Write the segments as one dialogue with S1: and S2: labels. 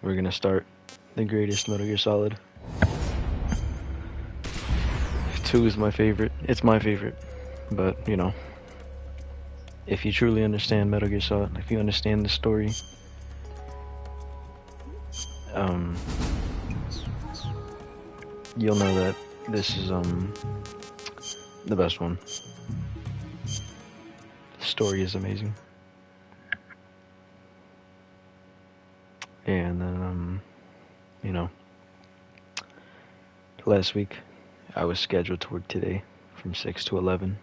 S1: We're gonna start the greatest Metal Gear Solid. 2 is my favorite. It's my favorite. But, you know, if you truly understand Metal Gear Solid, if you understand the story, you'll know that this is the best one. The story is amazing. And then, you know, last week I was scheduled to work today from 6 to 11.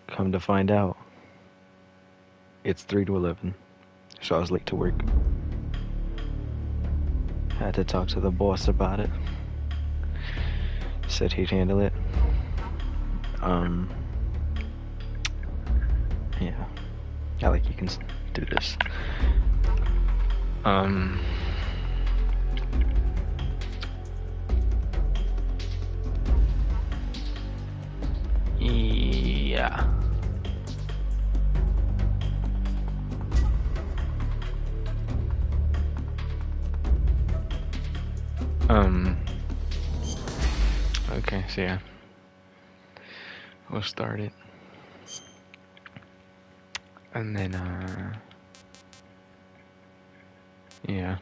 S1: Come to find out, it's 3 to 11, so I was late to work. Had to talk to the boss about it. Said he'd handle it. Yeah, Alec, you can do this. Yeah. Okay, so yeah. We'll start it. And then, yeah.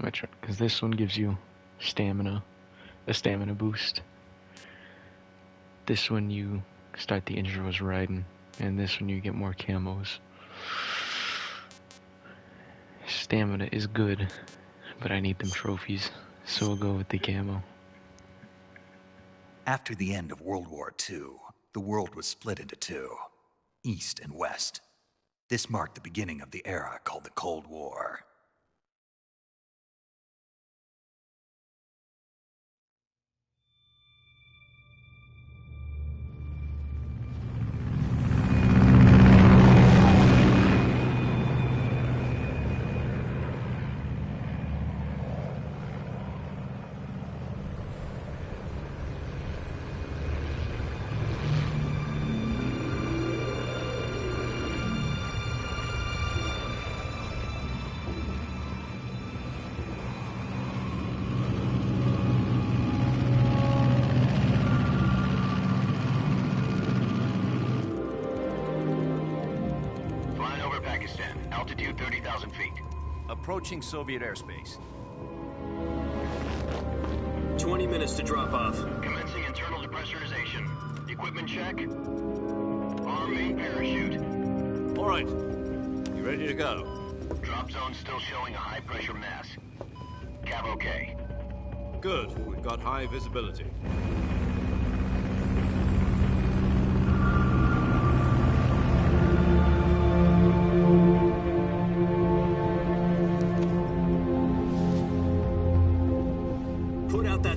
S1: Because this one gives you stamina, a stamina boost. This one you start the intros riding, and this one you get more camos. Stamina is good, but I need them trophies, so we'll go with the camo.
S2: After the end of World War II, the world was split into two, East and West. This marked the beginning of the era called the Cold War.
S3: Altitude 30,000 feet.
S4: Approaching Soviet airspace.
S5: 20 minutes to drop off.
S3: Commencing internal depressurization. Equipment check. Arm main parachute.
S4: All right. You ready to go?
S3: Drop zone still showing a high pressure mass. Cav okay.
S4: Good. We've got high visibility.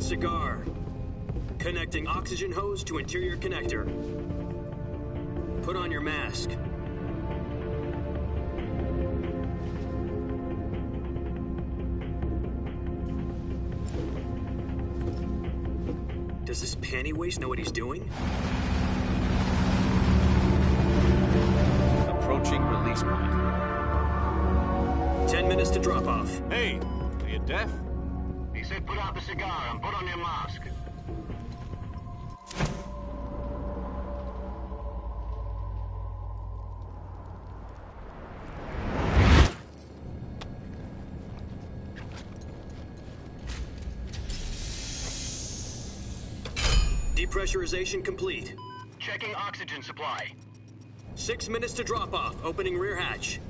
S5: Cigar. Connecting oxygen hose to interior connector. Put on your mask. Does this panty waste know what he's doing?
S4: Approaching release point.
S5: 10 minutes to drop off.
S4: Hey, are you deaf?
S3: He said put out the cigar and put on your mask.
S5: Depressurization complete.
S3: Checking oxygen supply.
S5: 6 minutes to drop off. Opening rear hatch.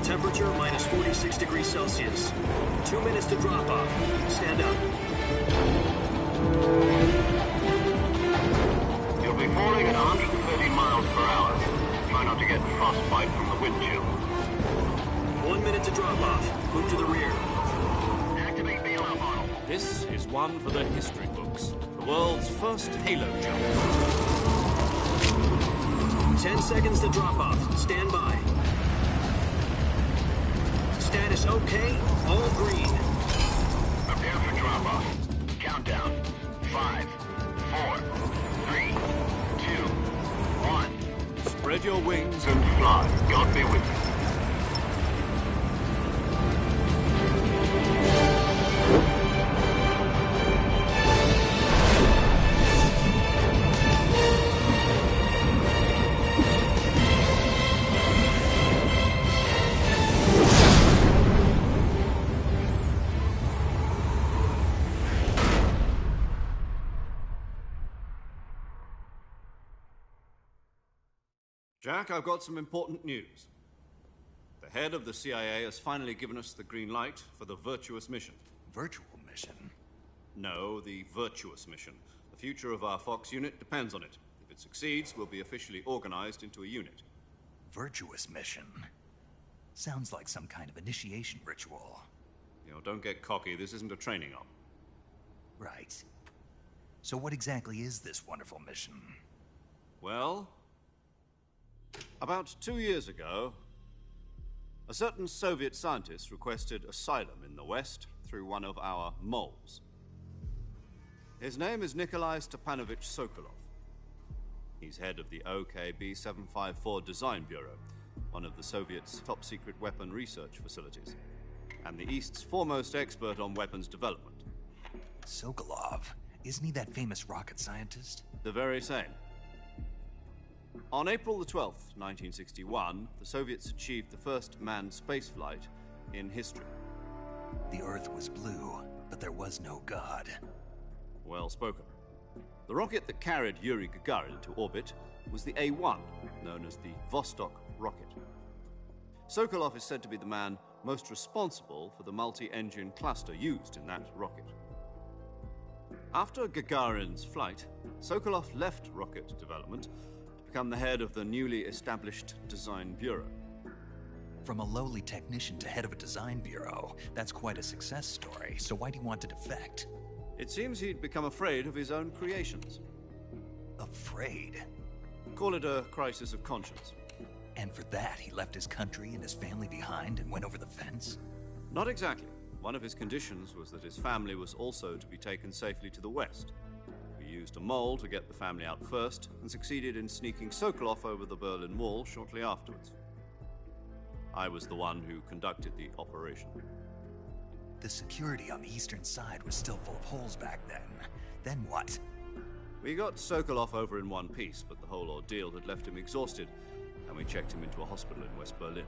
S5: Temperature minus 46 degrees Celsius. 2 minutes to drop off. Stand up.
S3: You'll be falling at 130 miles per hour. Try not to get frostbite from the wind chill.
S5: 1 minute to drop off. Move to the rear.
S3: Activate bailout model.
S4: This is one for the history books. The world's first halo jump.
S5: 10 seconds to drop off. Stand by. Status okay. All green.
S3: Prepare for drop-off. Countdown. 5, 4, 3, 2, 1.
S4: Spread your wings
S3: And fly. God be with you.
S4: Jack, I've got some important news. The head of the CIA has finally given us the green light for the Virtuous mission.
S2: Virtual mission?
S4: No, the Virtuous mission. The future of our Fox unit depends on it. If it succeeds, we'll be officially organized into a unit.
S2: Virtuous mission? Sounds like some kind of initiation ritual.
S4: You know, don't get cocky. This isn't a training op.
S2: Right. So what exactly is this wonderful mission?
S4: Well, about 2 years ago, a certain Soviet scientist requested asylum in the West through one of our moles. His name is Nikolai Stepanovich Sokolov. He's head of the OKB-754 Design Bureau, one of the Soviets' top-secret weapon research facilities, and the East's foremost expert on weapons development.
S2: Sokolov? Isn't he that famous rocket scientist?
S4: The very same. On April the 12th, 1961, the Soviets achieved the first manned spaceflight in history.
S2: The Earth was blue, but there was no God.
S4: Well spoken. The rocket that carried Yuri Gagarin into orbit was the A-1, known as the Vostok rocket. Sokolov is said to be the man most responsible for the multi-engine cluster used in that rocket. After Gagarin's flight, Sokolov left rocket development to become the head of the newly established Design Bureau.
S2: From a lowly technician to head of a design bureau, that's quite a success story, so why do you want to defect?
S4: It seems he'd become afraid of his own creations.
S2: Afraid?
S4: Call it a crisis of conscience.
S2: And for that, he left his country and his family behind and went over the fence?
S4: Not exactly. One of his conditions was that his family was also to be taken safely to the West. We used a mole to get the family out first and succeeded in sneaking Sokolov over the Berlin Wall shortly afterwards. I was the one who conducted the operation.
S2: The security on the eastern side was still full of holes back then. Then what?
S4: We got Sokolov over in one piece, but the whole ordeal had left him exhausted, and we checked him into a hospital in West Berlin.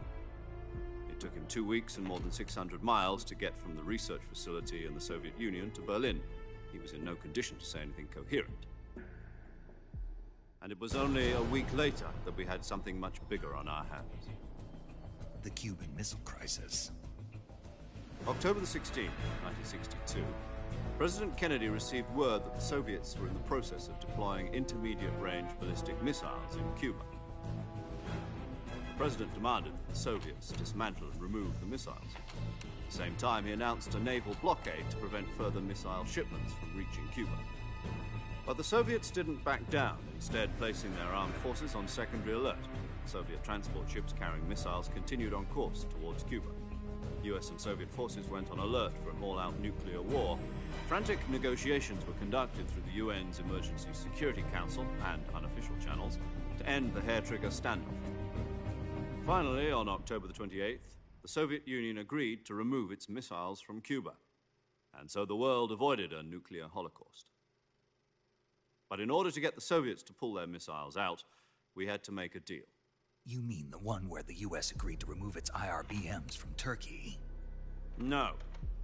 S4: It took him 2 weeks and more than 600 miles to get from the research facility in the Soviet Union to Berlin. He was in no condition to say anything coherent. And it was only a week later that we had something much bigger on our hands.
S2: The Cuban Missile Crisis.
S4: October the 16th, 1962, President Kennedy received word that the Soviets were in the process of deploying intermediate-range ballistic missiles in Cuba. The President demanded that the Soviets dismantle and remove the missiles. At the same time, he announced a naval blockade to prevent further missile shipments from reaching Cuba. But the Soviets didn't back down, instead placing their armed forces on secondary alert. Soviet transport ships carrying missiles continued on course towards Cuba. US and Soviet forces went on alert for an all-out nuclear war. Frantic negotiations were conducted through the UN's Emergency Security Council and unofficial channels to end the hair-trigger standoff. Finally, on October the 28th, the Soviet Union agreed to remove its missiles from Cuba, and so the world avoided a nuclear holocaust. But in order to get the Soviets to pull their missiles out, we had to make a deal.
S2: You mean the one where the US agreed to remove its IRBMs from Turkey?
S4: No.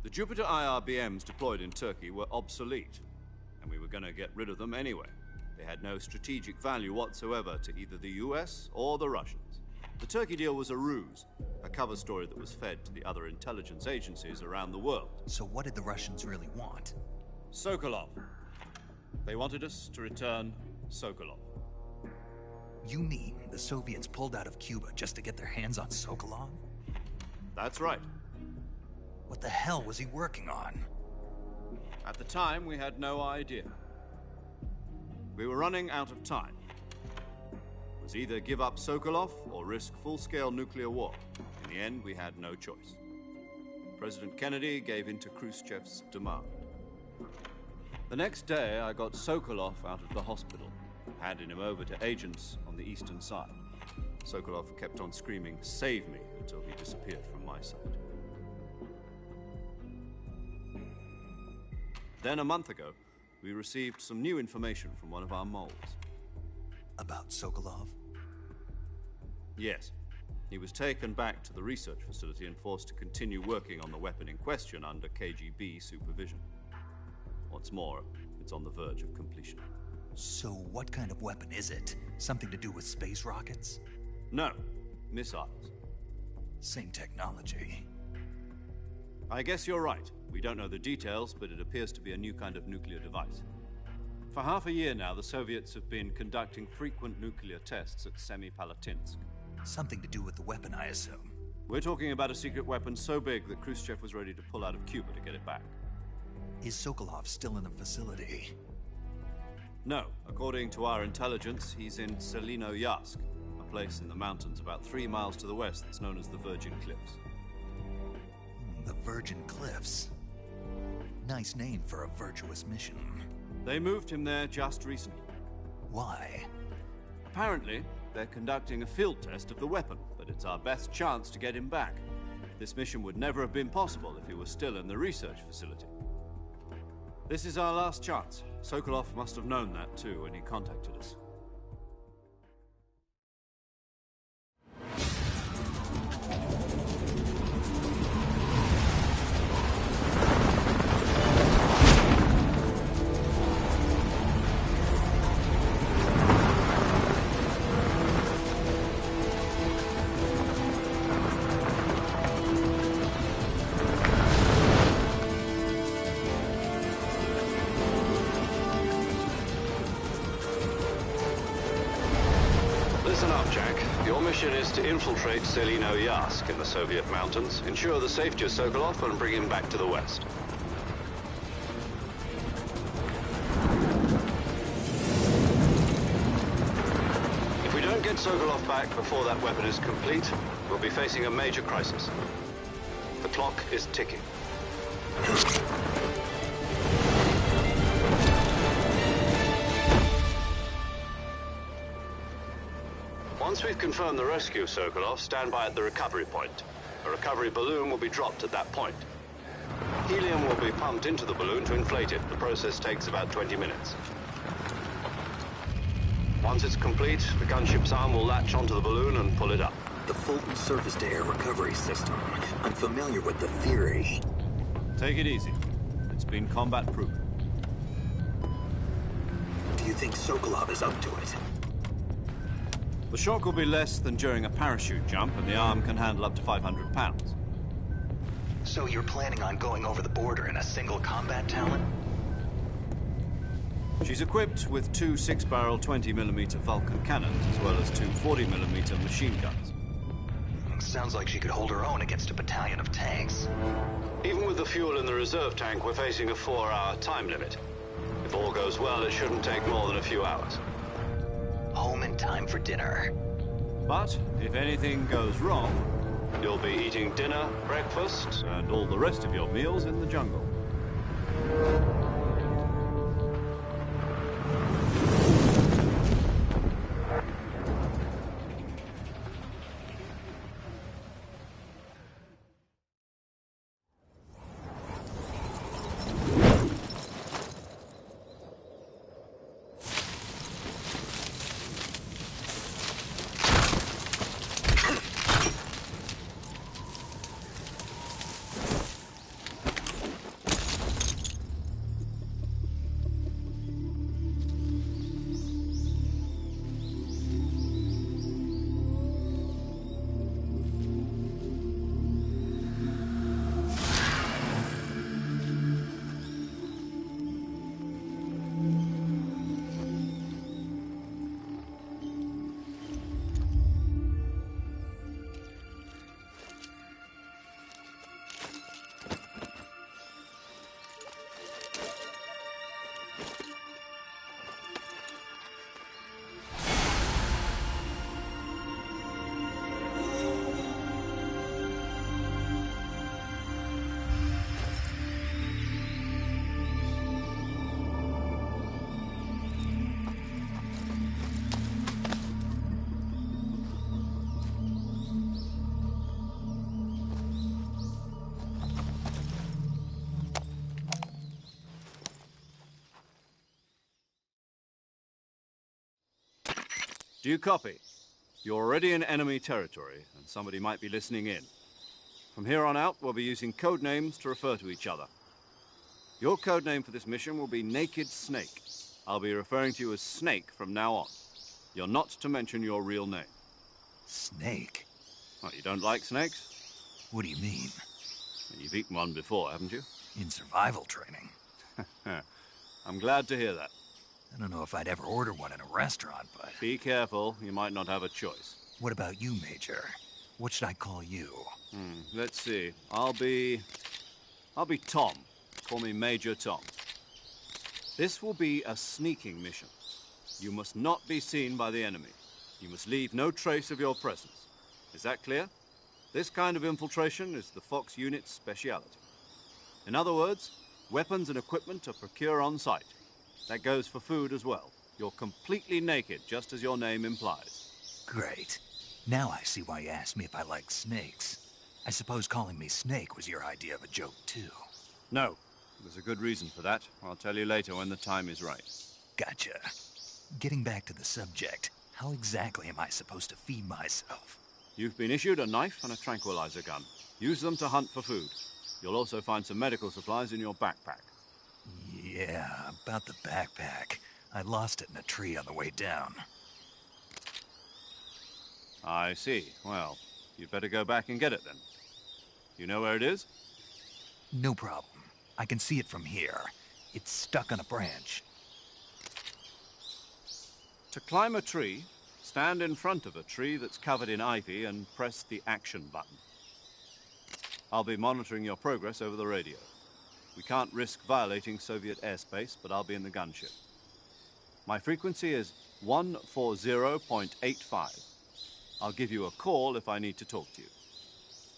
S4: The Jupiter IRBMs deployed in Turkey were obsolete, and we were going to get rid of them anyway. They had no strategic value whatsoever to either the US or the Russians. The Turkey deal was a ruse, a cover story that was fed to the other intelligence agencies around the world.
S2: So what did the Russians really want?
S4: Sokolov. They wanted us to return Sokolov.
S2: You mean the Soviets pulled out of Cuba just to get their hands on Sokolov?
S4: That's right.
S2: What the hell was he working on?
S4: At the time, we had no idea. We were running out of time. It was either give up Sokolov or risk full-scale nuclear war. In the end, we had no choice. President Kennedy gave in to Khrushchev's demand. The next day, I got Sokolov out of the hospital, handed him over to agents on the eastern side. Sokolov kept on screaming, "Save me," until he disappeared from my sight. Then, a month ago, we received some new information from one of our moles.
S2: About Sokolov?
S4: Yes. He was taken back to the research facility and forced to continue working on the weapon in question under KGB supervision. What's more, it's on the verge of completion.
S2: So what kind of weapon is it? Something to do with space rockets?
S4: No, missiles.
S2: Same technology.
S4: I guess you're right. We don't know the details, but it appears to be a new kind of nuclear device. For half a year now, the Soviets have been conducting frequent nuclear tests at Semipalatinsk.
S2: Something to do with the weapon, I assume.
S4: We're talking about a secret weapon so big that Khrushchev was ready to pull out of Cuba to get it back.
S2: Is Sokolov still in the facility?
S4: No. According to our intelligence, he's in Selino-Yarsk, a place in the mountains about 3 miles to the west that's known as the Virgin Cliffs.
S2: The Virgin Cliffs. Nice name for a virtuous mission.
S4: They moved him there just recently.
S2: Why?
S4: Apparently, they're conducting a field test of the weapon, but it's our best chance to get him back. This mission would never have been possible if he was still in the research facility. This is our last chance. Sokolov must have known that too when he contacted us.
S3: Listen up, Jack. Your mission is to infiltrate Selino-Yarsk in the Soviet mountains, ensure the safety of Sokolov, and bring him back to the West. If we don't get Sokolov back before that weapon is complete, we'll be facing a major crisis. The clock is ticking. Once we've confirmed the rescue of Sokolov, stand by at the recovery point. A recovery balloon will be dropped at that point. Helium will be pumped into the balloon to inflate it. The process takes about 20 minutes. Once it's complete, the gunship's arm will latch onto the balloon and pull it up.
S6: The Fulton surface-to-air recovery system. I'm familiar with the theory.
S4: Take it easy. It's been combat-proven.
S6: Do you think Sokolov is up to it?
S4: The shock will be less than during a parachute jump, and the arm can handle up to 500 pounds.
S6: So you're planning on going over the border in a single combat talent?
S4: She's equipped with 2 6-barrel 20mm Vulcan cannons, as well as 2 40mm machine guns.
S6: Sounds like she could hold her own against a battalion of tanks.
S3: Even with the fuel in the reserve tank, we're facing a 4-hour time limit. If all goes well, it shouldn't take more than a few hours.
S6: Home in time for dinner.
S4: But if anything goes wrong,
S3: You'll be eating dinner, breakfast,
S4: and all the rest of your meals in the jungle. Do you copy? You're already in enemy territory, and somebody might be listening in. From here on out, we'll be using code names to refer to each other. Your code name for this mission will be Naked Snake. I'll be referring to you as Snake from now on. You're not to mention your real name.
S2: Snake?
S4: Oh, you don't like snakes?
S2: What do you mean?
S4: You've eaten one before, haven't you?
S2: In survival training?
S4: I'm glad to hear that.
S2: I don't know if I'd ever order one in a restaurant, but...
S4: Be careful, you might not have a choice.
S2: What about you, Major? What should I call you?
S4: Let's see. I'll be Tom. Call me Major Tom. This will be a sneaking mission. You must not be seen by the enemy. You must leave no trace of your presence. Is that clear? This kind of infiltration is the Fox unit's speciality. In other words, weapons and equipment are procured on site. That goes for food as well. You're completely naked, just as your name implies.
S2: Great. Now I see why you asked me if I like snakes. I suppose calling me Snake was your idea of a joke, too.
S4: No. There's a good reason for that. I'll tell you later when the time is right.
S2: Gotcha. Getting back to the subject, how exactly am I supposed to feed myself?
S4: You've been issued a knife and a tranquilizer gun. Use them to hunt for food. You'll also find some medical supplies in your backpack.
S2: Yeah, about the backpack. I lost it in a tree on the way down.
S4: I see. Well, you'd better go back and get it then. You know where it is?
S2: No problem. I can see it from here. It's stuck on a branch.
S4: To climb a tree, stand in front of a tree that's covered in ivy and press the action button. I'll be monitoring your progress over the radio. We can't risk violating Soviet airspace, but I'll be in the gunship. My frequency is 140.85. I'll give you a call if I need to talk to you.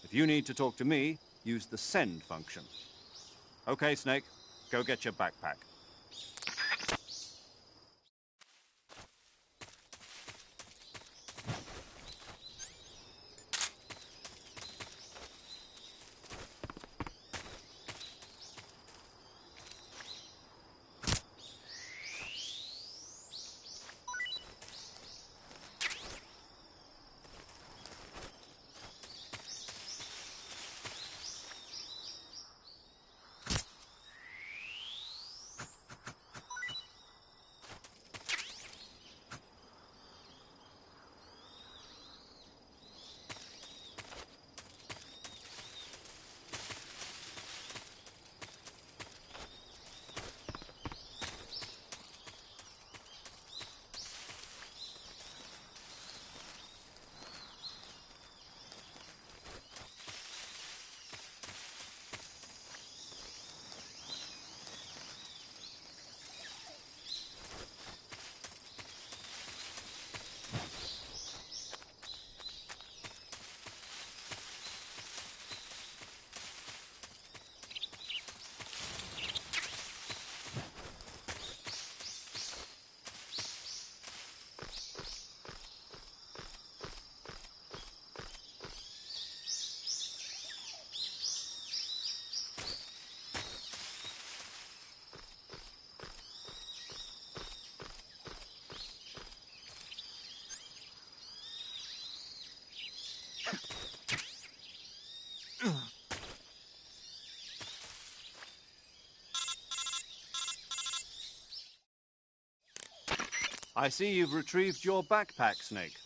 S4: If you need to talk to me, use the send function. Okay, Snake, go get your backpack. I see you've retrieved your backpack, Snake.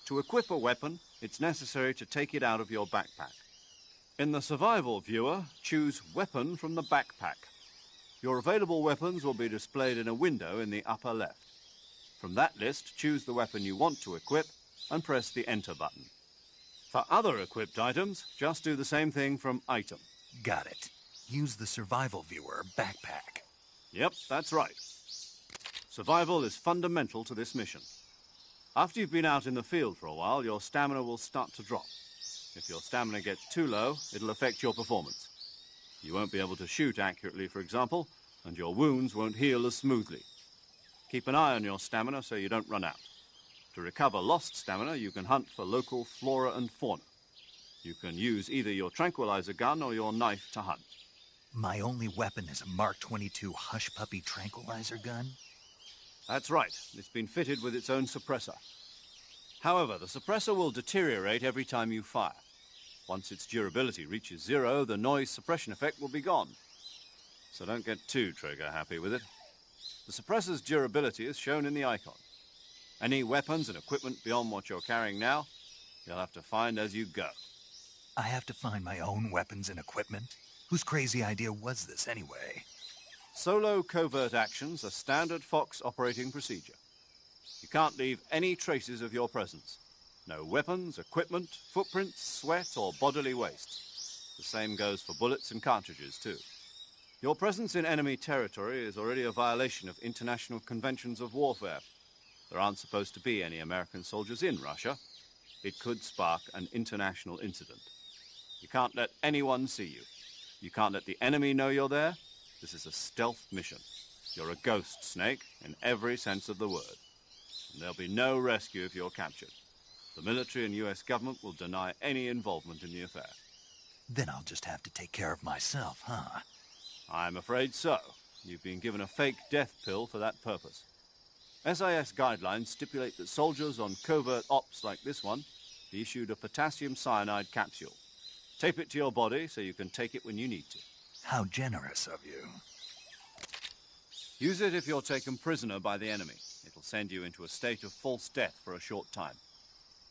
S4: To equip a weapon, it's necessary to take it out of your backpack. In the survival viewer, choose Weapon from the backpack. Your available weapons will be displayed in a window in the upper left. From that list, choose the weapon you want to equip and press the Enter button. For other equipped items, just do the same thing from Item.
S2: Got it. Use the survival viewer backpack.
S4: Yep, that's right. Survival is fundamental to this mission. After you've been out in the field for a while, your stamina will start to drop. If your stamina gets too low, it'll affect your performance. You won't be able to shoot accurately, for example, and your wounds won't heal as smoothly. Keep an eye on your stamina so you don't run out. To recover lost stamina, you can hunt for local flora and fauna. You can use either your tranquilizer gun or your knife to hunt.
S2: My only weapon is a Mark 22 Hush Puppy tranquilizer gun?
S4: That's right. It's been fitted with its own suppressor. However, the suppressor will deteriorate every time you fire. Once its durability reaches 0, the noise suppression effect will be gone. So don't get too trigger-happy with it. The suppressor's durability is shown in the icon. Any weapons and equipment beyond what you're carrying now, you'll have to find as you go.
S2: I have to find my own weapons and equipment? Whose crazy idea was this anyway?
S4: Solo covert actions are standard Fox operating procedure. You can't leave any traces of your presence. No weapons, equipment, footprints, sweat, or bodily waste. The same goes for bullets and cartridges, too. Your presence in enemy territory is already a violation of international conventions of warfare. There aren't supposed to be any American soldiers in Russia. It could spark an international incident. You can't let anyone see you. You can't let the enemy know you're there. This is a stealth mission. You're a ghost, Snake, in every sense of the word. And there'll be no rescue if you're captured. The military and US government will deny any involvement in the affair.
S2: Then I'll just have to take care of myself, huh?
S4: I'm afraid so. You've been given a fake death pill for that purpose. SIS guidelines stipulate that soldiers on covert ops like this one be issued a potassium cyanide capsule. Tape it to your body so you can take it when you need to.
S2: How generous of you.
S4: Use it if you're taken prisoner by the enemy. It'll send you into a state of false death for a short time.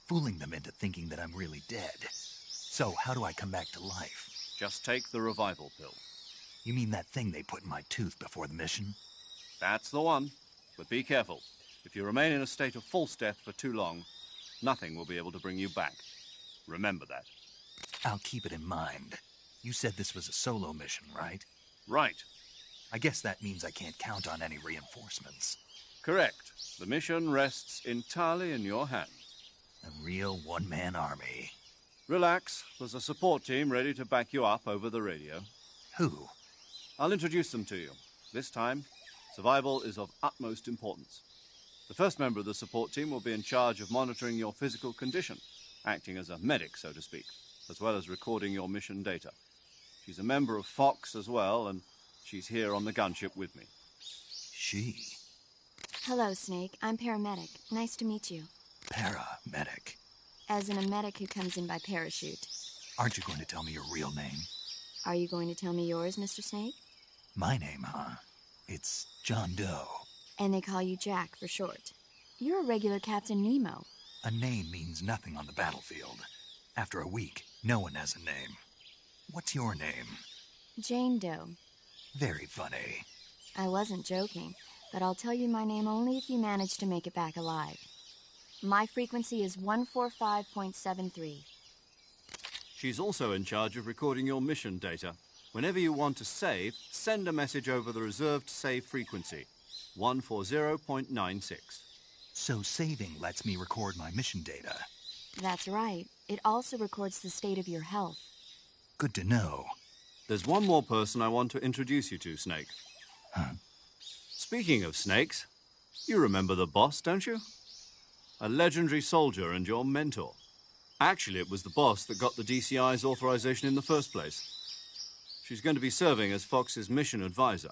S2: Fooling them into thinking that I'm really dead. So how do I come back to life?
S4: Just take the revival pill.
S2: You mean that thing they put in my tooth before the mission?
S4: That's the one. But be careful. If you remain in a state of false death for too long, nothing will be able to bring you back. Remember that.
S2: I'll keep it in mind. You said this was a solo mission, right?
S4: Right.
S2: I guess that means I can't count on any reinforcements.
S4: Correct. The mission rests entirely in your hands.
S2: A real one-man army.
S4: Relax. There's a support team ready to back you up over the radio.
S2: Who?
S4: I'll introduce them to you. This time, survival is of utmost importance. The first member of the support team will be in charge of monitoring your physical condition, acting as a medic, so to speak, as well as recording your mission data. She's a member of Fox as well, and she's here on the gunship with me.
S2: She?
S7: Hello, Snake. I'm paramedic. Nice to meet you.
S2: Paramedic.
S7: As in a medic who comes in by parachute.
S2: Aren't you going to tell me your real name?
S7: Are you going to tell me yours, Mr. Snake?
S2: My name, huh? It's John Doe.
S7: And they call you Jack for short. You're a regular Captain Nemo.
S2: A name means nothing on the battlefield. After a week, no one has a name. What's your name?
S7: Jane Doe.
S2: Very funny.
S7: I wasn't joking, but I'll tell you my name only if you manage to make it back alive. My frequency is 145.73.
S4: She's also in charge of recording your mission data. Whenever you want to save, send a message over the reserved save frequency, 140.96.
S2: So saving lets me record my mission data.
S7: That's right. It also records the state of your health.
S2: Good to know.
S4: There's one more person I want to introduce you to, Snake.
S2: Huh?
S4: Speaking of snakes, you remember the boss, don't you? A legendary soldier and your mentor. Actually, it was the boss that got the DCI's authorization in the first place. She's going to be serving as Fox's mission advisor.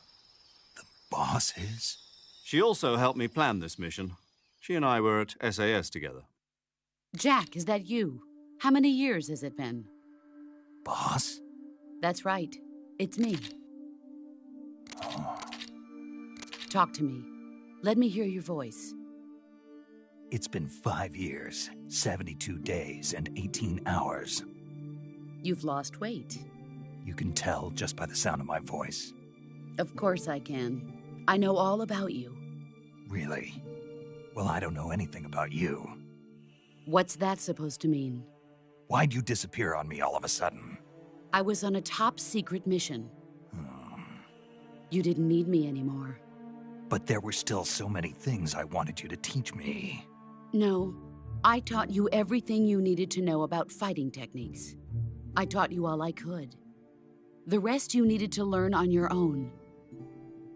S2: The boss is?
S4: She also helped me plan this mission. She and I were at SAS together.
S8: Jack, is that you? How many years has it been?
S2: Boss?
S8: That's right. It's me.
S2: Oh.
S8: Talk to me. Let me hear your voice.
S2: It's been 5 years, 72 days, and 18 hours.
S8: You've lost weight.
S2: You can tell just by the sound of my voice.
S8: Of course I can. I know all about you.
S2: Really? Well, I don't know anything about you.
S8: What's that supposed to mean?
S2: Why'd you disappear on me all of a sudden?
S8: I was on a top-secret mission. You didn't need me anymore.
S2: But there were still so many things I wanted you to teach me.
S8: No, I taught you everything you needed to know about fighting techniques. I taught you all I could. The rest you needed to learn on your own.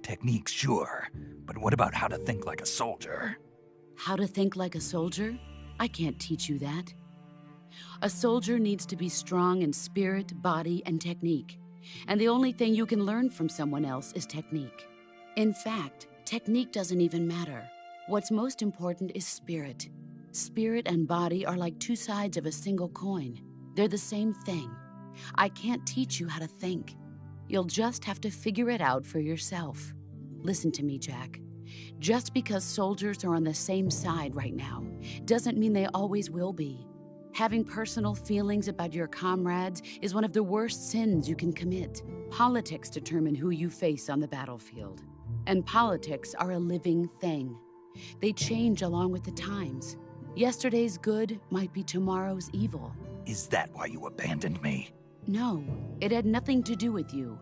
S2: Techniques, sure. But what about how to think like a soldier?
S8: How to think like a soldier? I can't teach you that. A soldier needs to be strong in spirit, body, and technique. And the only thing you can learn from someone else is technique. In fact, technique doesn't even matter. What's most important is spirit. Spirit and body are like two sides of a single coin. They're the same thing. I can't teach you how to think. You'll just have to figure it out for yourself. Listen to me, Jack. Just because soldiers are on the same side right now doesn't mean they always will be. Having personal feelings about your comrades is one of the worst sins you can commit. Politics determine who you face on the battlefield. And politics are a living thing. They change along with the times. Yesterday's good might be tomorrow's evil.
S2: Is that why you abandoned me?
S8: No, it had nothing to do with you.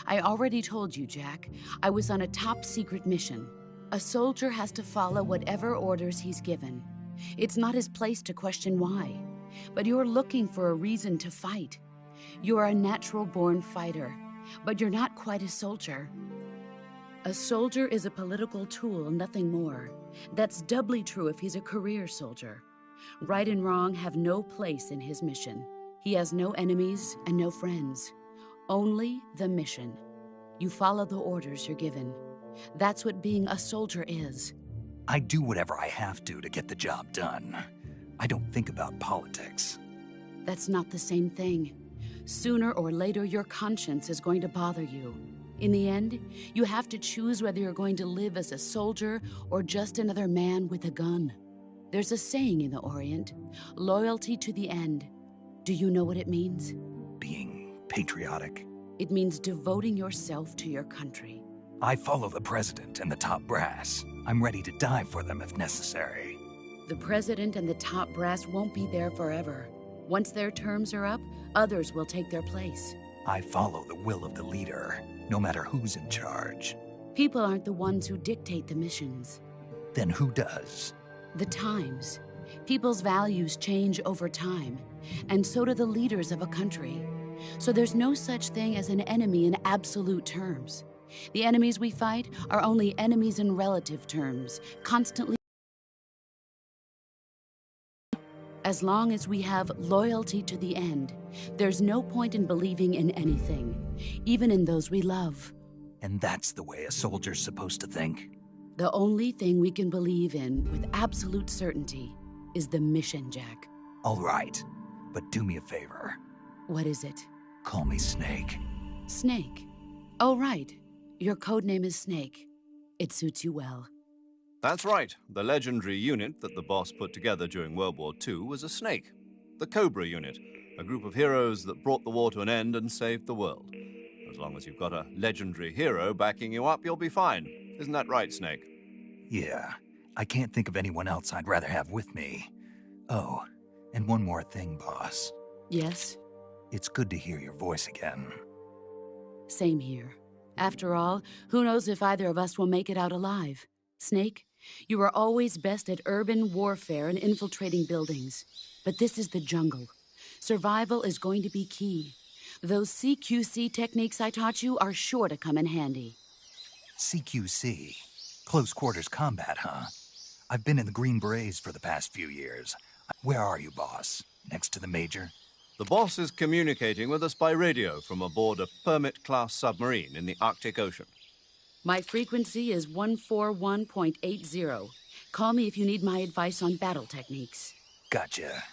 S8: I already told you, Jack. I was on a top-secret mission. A soldier has to follow whatever orders he's given. It's not his place to question why. But you're looking for a reason to fight. You are a natural-born fighter, but you're not quite a soldier. A soldier is a political tool, nothing more. That's doubly true if he's a career soldier. Right and wrong have no place in his mission. He has no enemies and no friends. Only the mission. You follow the orders you're given. That's what being a soldier is.
S2: I do whatever I have to get the job done. I don't think about politics.
S8: That's not the same thing. Sooner or later, your conscience is going to bother you. In the end, you have to choose whether you're going to live as a soldier or just another man with a gun. There's a saying in the Orient, loyalty to the end. Do you know what it means?
S2: Being patriotic.
S8: It means devoting yourself to your country.
S2: I follow the president and the top brass. I'm ready to die for them if necessary.
S8: The president and the top brass won't be there forever. Once their terms are up, others will take their place.
S2: I follow the will of the leader, no matter who's in charge.
S8: People aren't the ones who dictate the missions.
S2: Then who does?
S8: The times. People's values change over time, and so do the leaders of a country. So there's no such thing as an enemy in absolute terms. The enemies we fight are only enemies in relative terms, constantly. As long as we have loyalty to the end, there's no point in believing in anything, even in those we love.
S2: And that's the way a soldier's supposed to think?
S8: The only thing we can believe in with absolute certainty is the mission, Jack.
S2: All right, but do me a favor.
S8: What is it?
S2: Call me Snake.
S8: Snake? Oh, right. Your code name is Snake. It suits you well.
S4: That's right. The legendary unit that the boss put together during World War II was a snake. The Cobra unit, a group of heroes that brought the war to an end and saved the world. As long as you've got a legendary hero backing you up, you'll be fine. Isn't that right, Snake?
S2: Yeah. I can't think of anyone else I'd rather have with me. Oh, and one more thing, boss.
S8: Yes?
S2: It's good to hear your voice again.
S8: Same here. After all, who knows if either of us will make it out alive? Snake, you are always best at urban warfare and infiltrating buildings. But this is the jungle. Survival is going to be key. Those CQC techniques I taught you are sure to come in handy.
S2: CQC? Close quarters combat, huh? I've been in the Green Berets for the past few years. Where are you, boss? Next to the Major?
S4: The boss is communicating with us by radio from aboard a Permit-class submarine in the Arctic Ocean.
S8: My frequency is 141.80. Call me if you need my advice on battle techniques.
S2: Gotcha.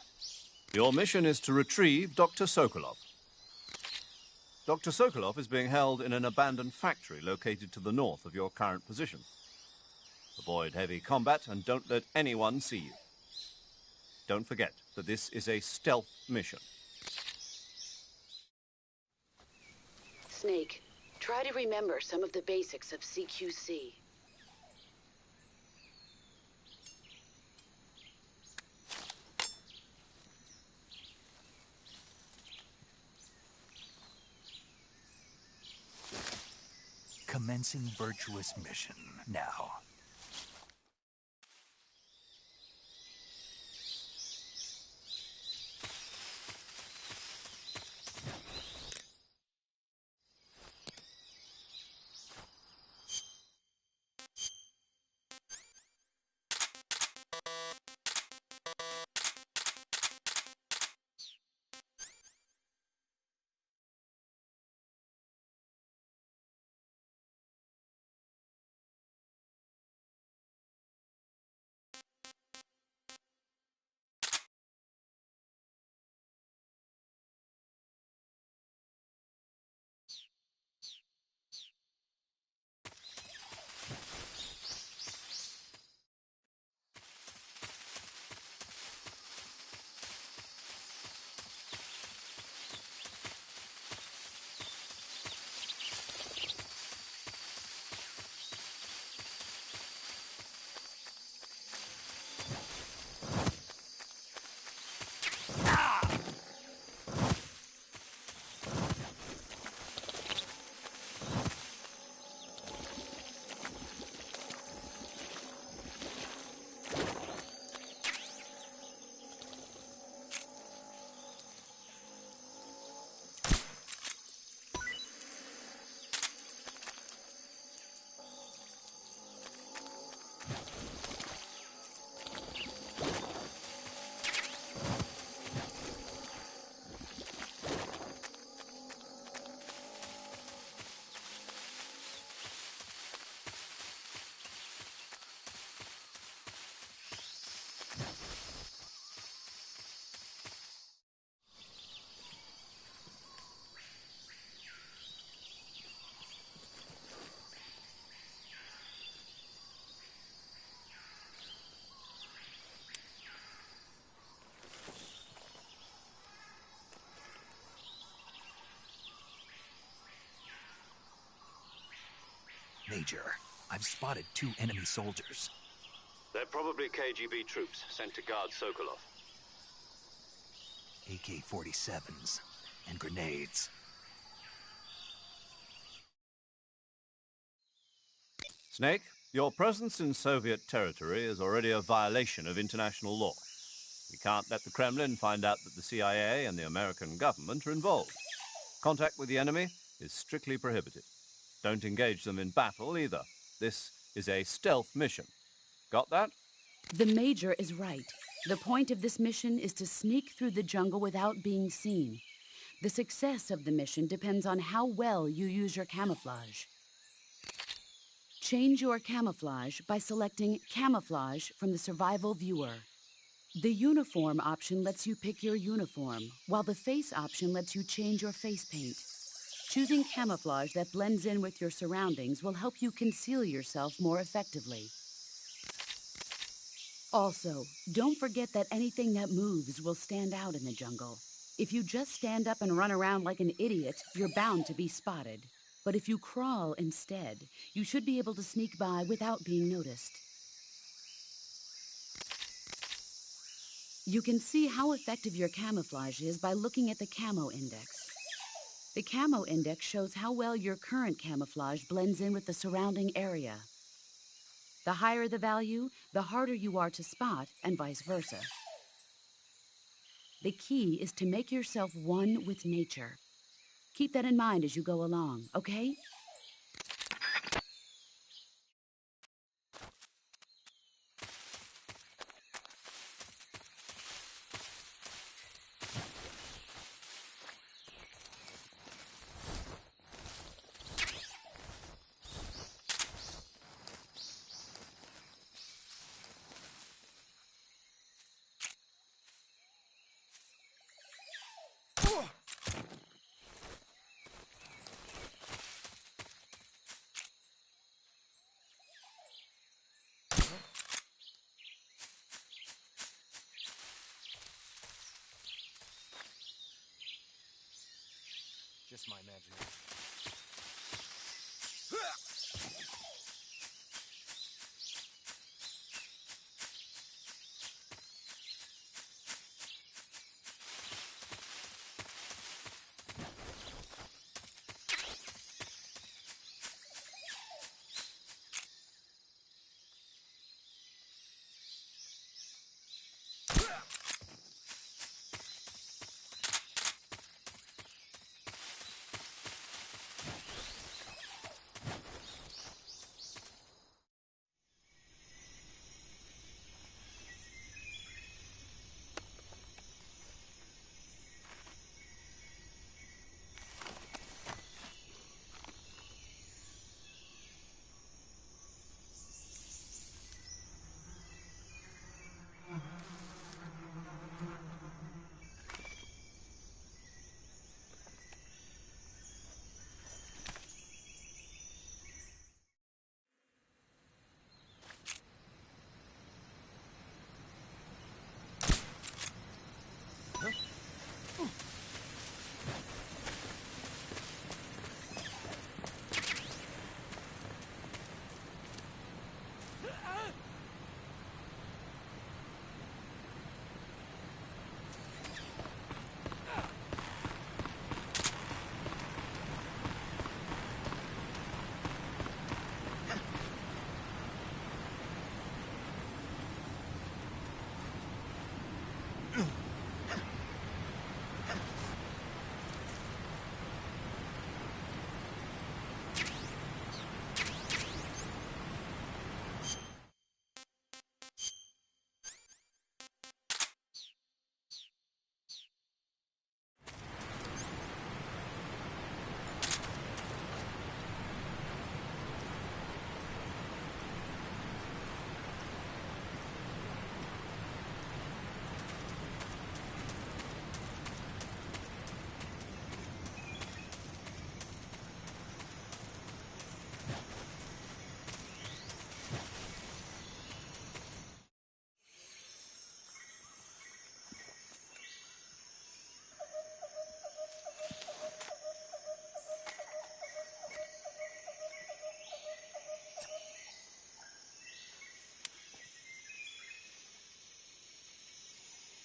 S4: Your mission is to retrieve Dr. Sokolov. Dr. Sokolov is being held in an abandoned factory located to the north of your current position. Avoid heavy combat and don't let anyone see you. Don't forget that this is a stealth mission.
S8: Snake, try to remember some of the basics of CQC.
S2: Commencing virtuous mission now. Major. I've spotted 2 enemy soldiers.
S3: They're probably KGB troops sent to guard Sokolov.
S2: AK-47s and grenades.
S4: Snake, your presence in Soviet territory is already a violation of international law. We can't let the Kremlin find out that the CIA and the American government are involved. Contact with the enemy is strictly prohibited. Don't engage them in battle either. This is a stealth mission. Got that?
S8: The Major is right. The point of this mission is to sneak through the jungle without being seen. The success of the mission depends on how well you use your camouflage. Change your camouflage by selecting Camouflage from the Survival Viewer. The Uniform option lets you pick your uniform, while the Face option lets you change your face paint. Choosing camouflage that blends in with your surroundings will help you conceal yourself more effectively. Also, don't forget that anything that moves will stand out in the jungle. If you just stand up and run around like an idiot, you're bound to be spotted. But if you crawl instead, you should be able to sneak by without being noticed. You can see how effective your camouflage is by looking at the Camo Index. The Camo Index shows how well your current camouflage blends in with the surrounding area. The higher the value, the harder you are to spot, and vice versa. The key is to make yourself one with nature. Keep that in mind as you go along, okay?
S9: Just my imagination.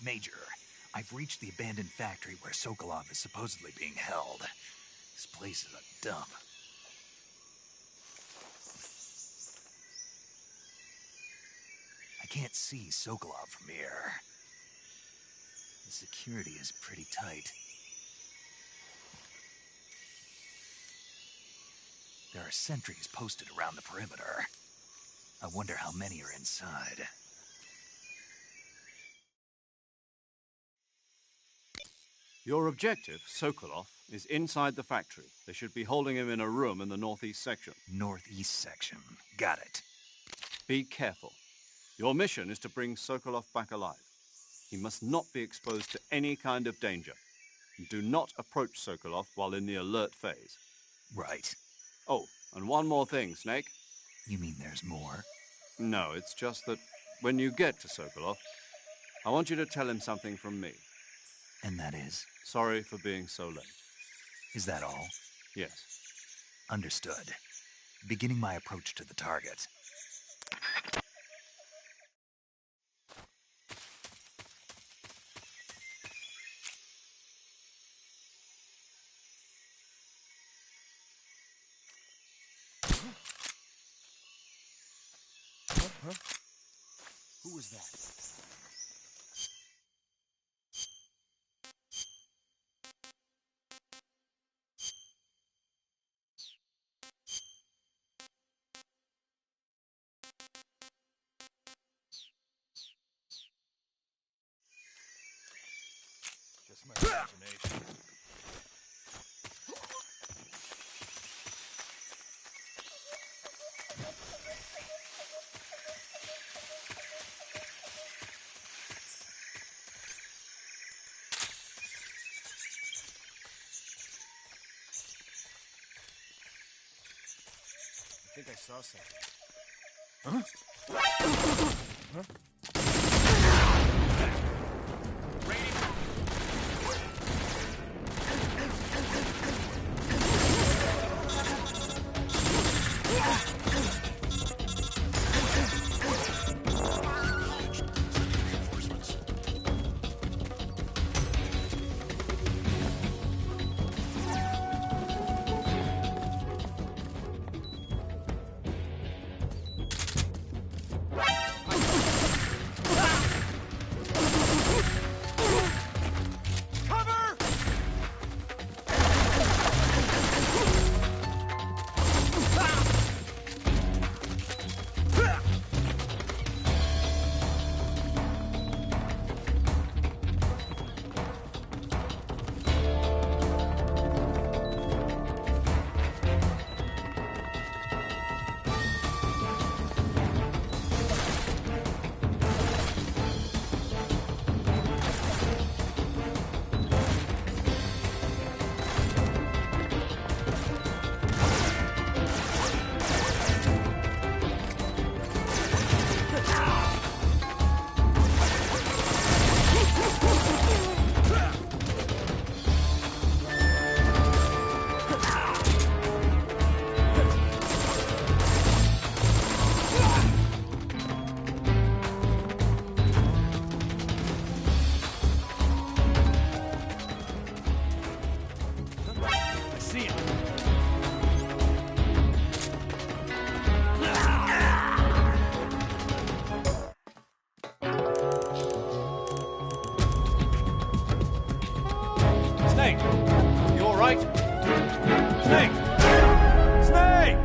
S2: Major, I've reached the abandoned factory where Sokolov is supposedly being held. This place is a dump. I can't see Sokolov from here. The security is pretty tight. There are sentries posted around the perimeter. I wonder how many are inside.
S4: Your objective, Sokolov, is inside the factory. They should be holding him in a room in the northeast section.
S2: Northeast section. Got it.
S4: Be careful. Your mission is to bring Sokolov back alive. He must not be exposed to any kind of danger. Do not approach Sokolov while in the alert phase.
S2: Right.
S4: Oh, and one more thing, Snake.
S2: You mean there's more?
S4: No, it's just that when you get to Sokolov, I want you to tell him something from me.
S2: And that is?
S4: Sorry for being so late.
S2: Is that all?
S4: Yes.
S2: Understood. Beginning my approach to the target.
S9: Huh? Who was that? Just my imagination. I think I saw something. Huh?
S4: Snake! You all right? Snake! Snake!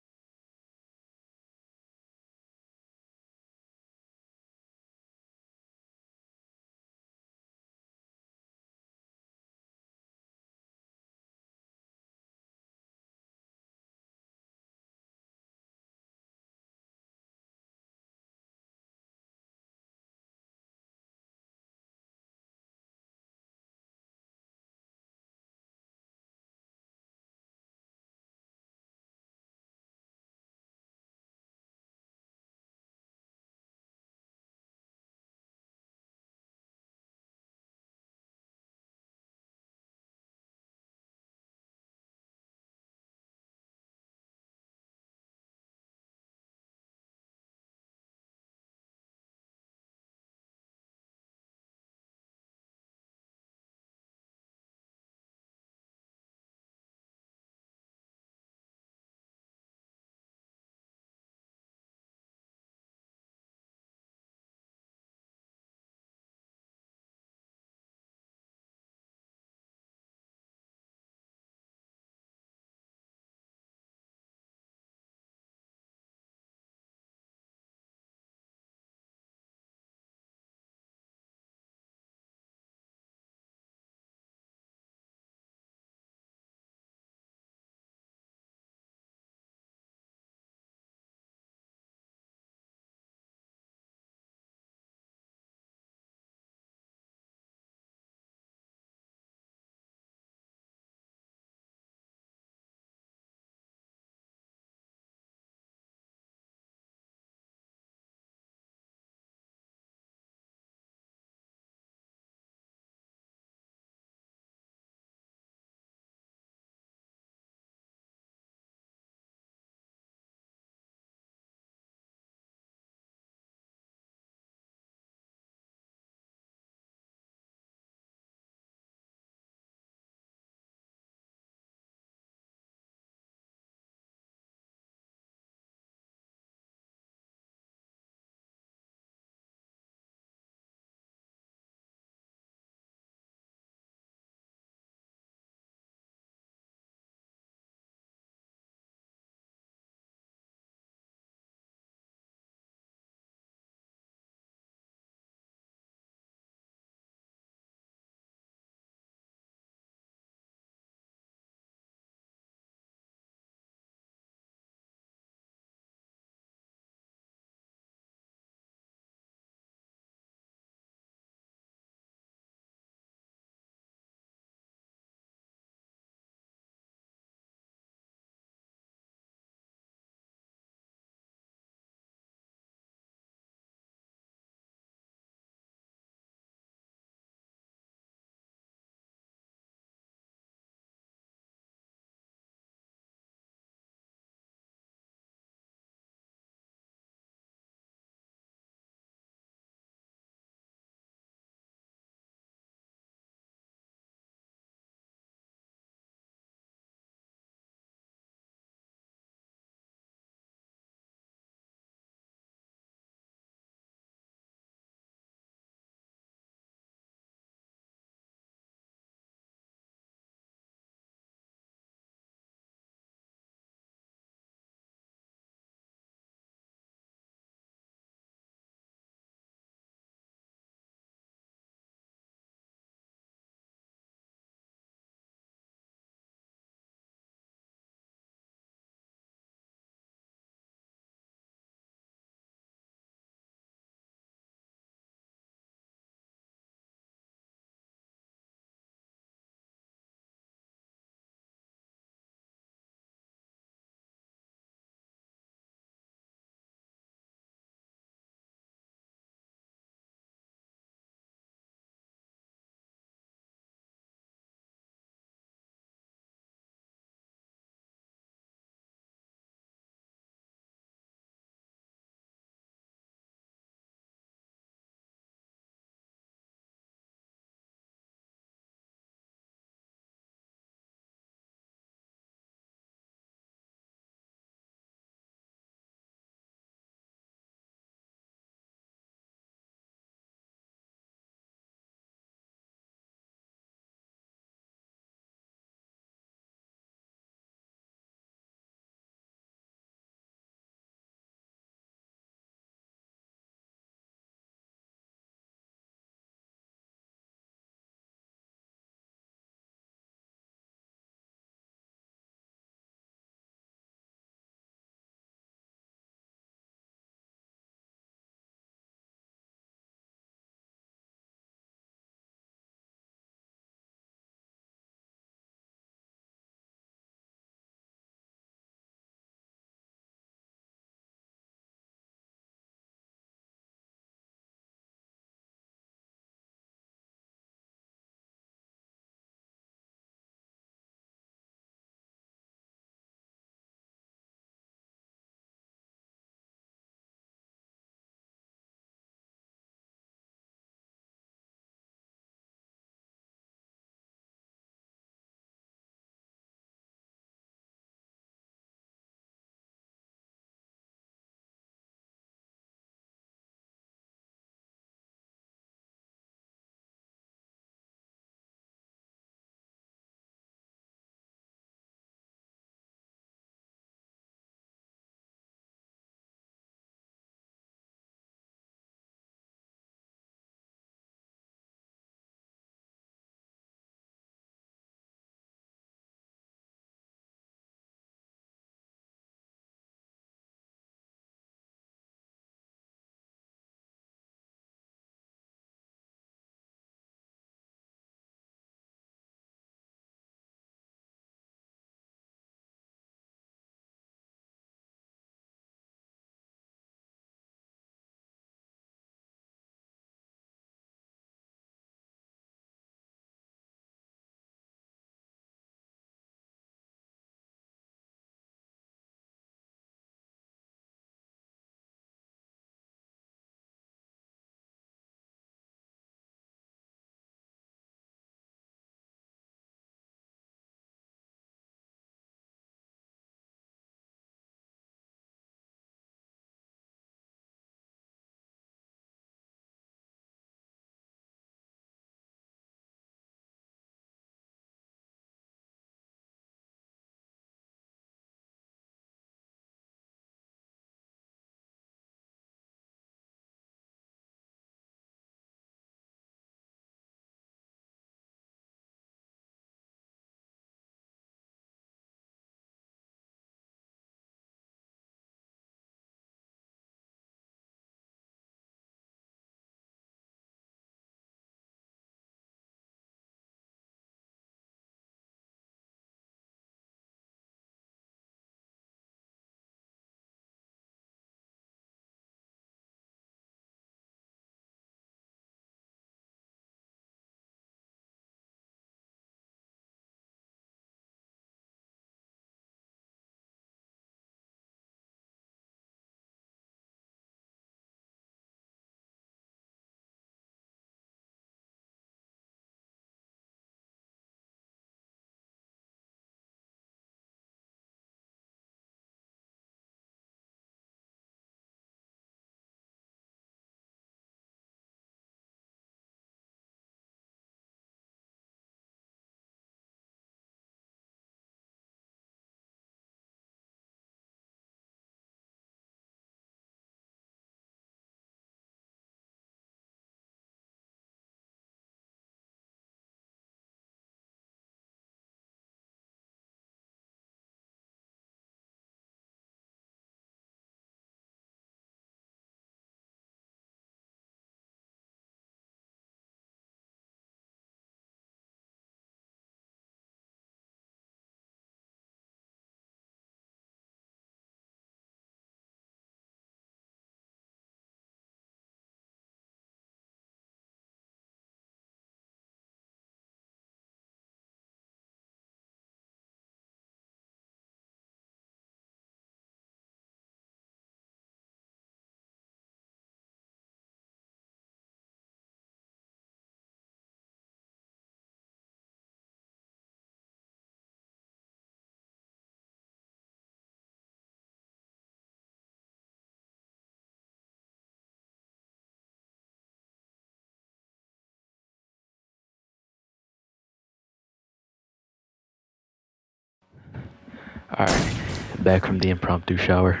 S1: Alright, back from the impromptu shower.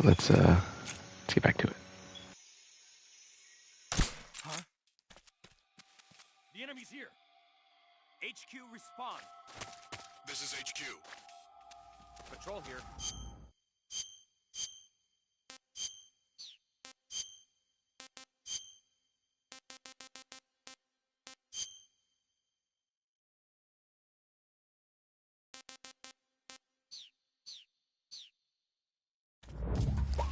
S1: Let's get back to it.
S9: Huh? The enemy's here. HQ respond.
S10: This is HQ.
S9: Patrol here.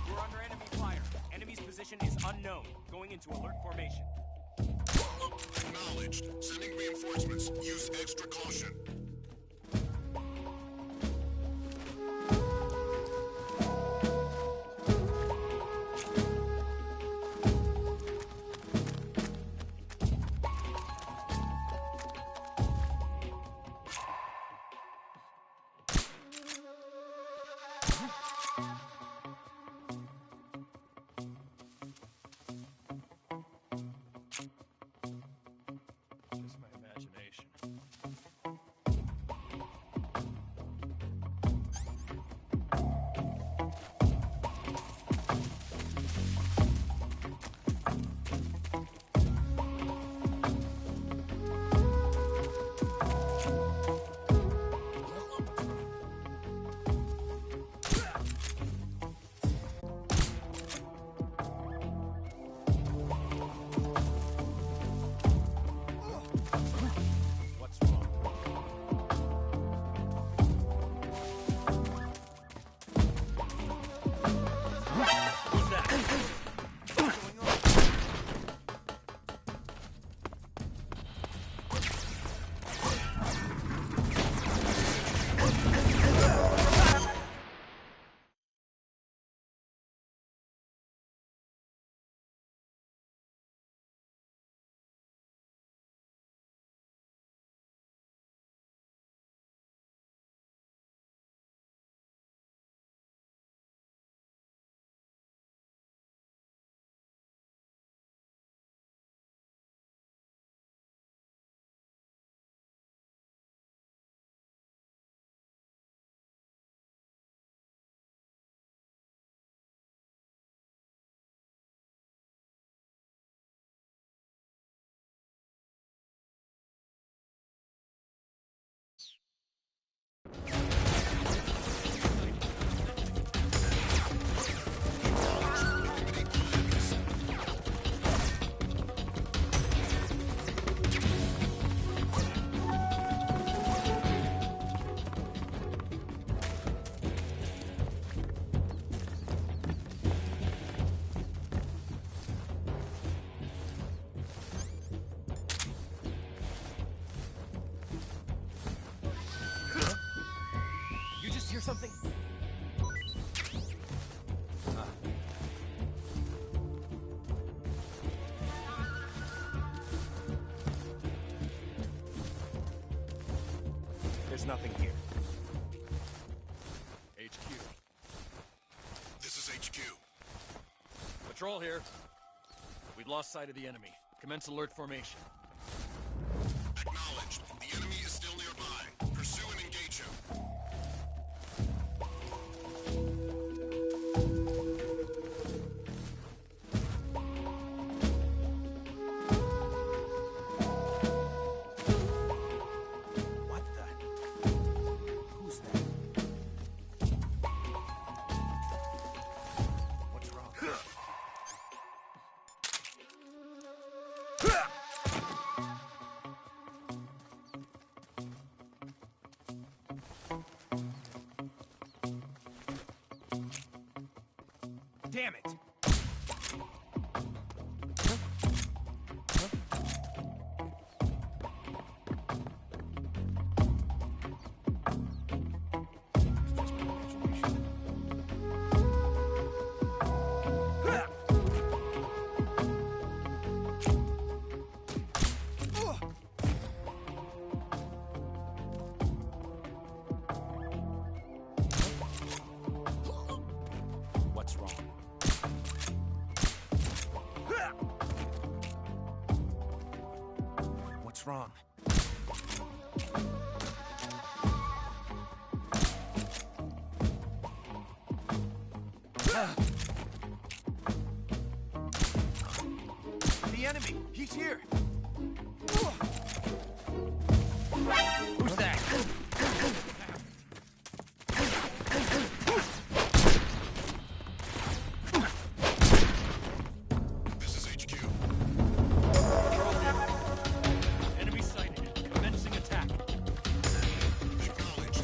S9: We're under enemy fire. Enemy's position is unknown. Going into alert formation.
S10: Acknowledged. Sending reinforcements. Use extra caution.
S9: Just my imagination. What's wrong? Who's that? What's going on? You just hear something? There's nothing here. HQ.
S10: This is HQ.
S9: Patrol here. We've lost sight of the enemy. Commence alert formation.
S10: Acknowledged. The enemy is still nearby. Pursue and engage him.
S9: What the? Who's that? What's wrong? Damn it! What's wrong? What's wrong?
S11: the enemy! He's here! Who's that?
S10: This is HQ.
S9: Enemy sighted. Commencing attack.
S10: Acknowledged.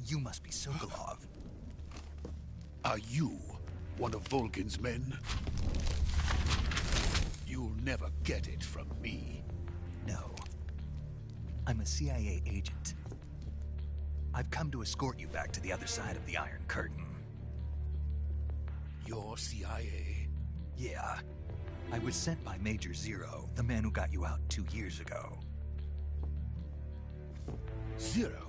S2: You must be Sokolov.
S10: Are you one of Volgin's men? You'll never get it from me.
S2: No. I'm a CIA agent. I've come to escort you back to the other side of the Iron Curtain.
S10: You're CIA?
S2: Yeah. I was sent by Major Zero, the man who got you out 2 years ago.
S10: Zero?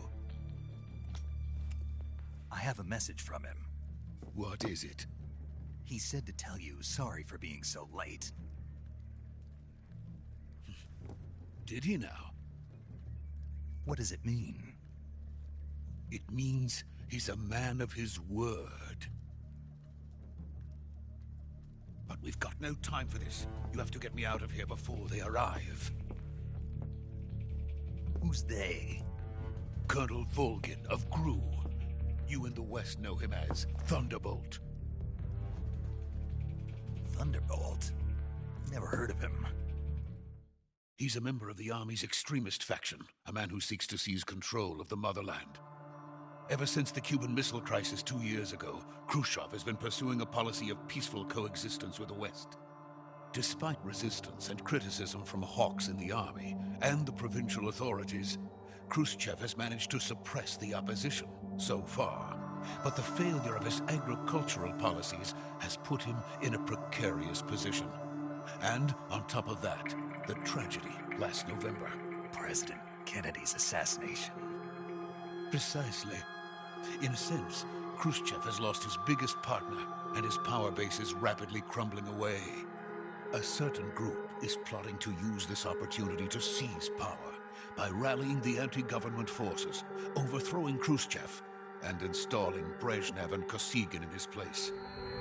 S2: I have a message from him.
S10: What is it?
S2: He said to tell you sorry for being so late.
S10: Did he now?
S2: What does it mean?
S10: It means he's a man of his word. But we've got no time for this. You have to get me out of here before they arrive.
S2: Who's they?
S10: Colonel Volgin of GRU. You in the West know him as Thunderbolt.
S2: Thunderbolt? Never heard of him.
S10: He's a member of the Army's extremist faction, a man who seeks to seize control of the motherland. Ever since the Cuban Missile Crisis 2 years ago, Khrushchev has been pursuing a policy of peaceful coexistence with the West. Despite resistance and criticism from hawks in the army and the provincial authorities, Khrushchev has managed to suppress the opposition so far. But the failure of his agricultural policies has put him in a precarious position. And on top of that, the tragedy last November.
S2: President Kennedy's assassination.
S10: Precisely. In a sense, Khrushchev has lost his biggest partner, and his power base is rapidly crumbling away. A certain group is plotting to use this opportunity to seize power by rallying the anti-government forces, overthrowing Khrushchev, and installing Brezhnev and Kosygin in his place.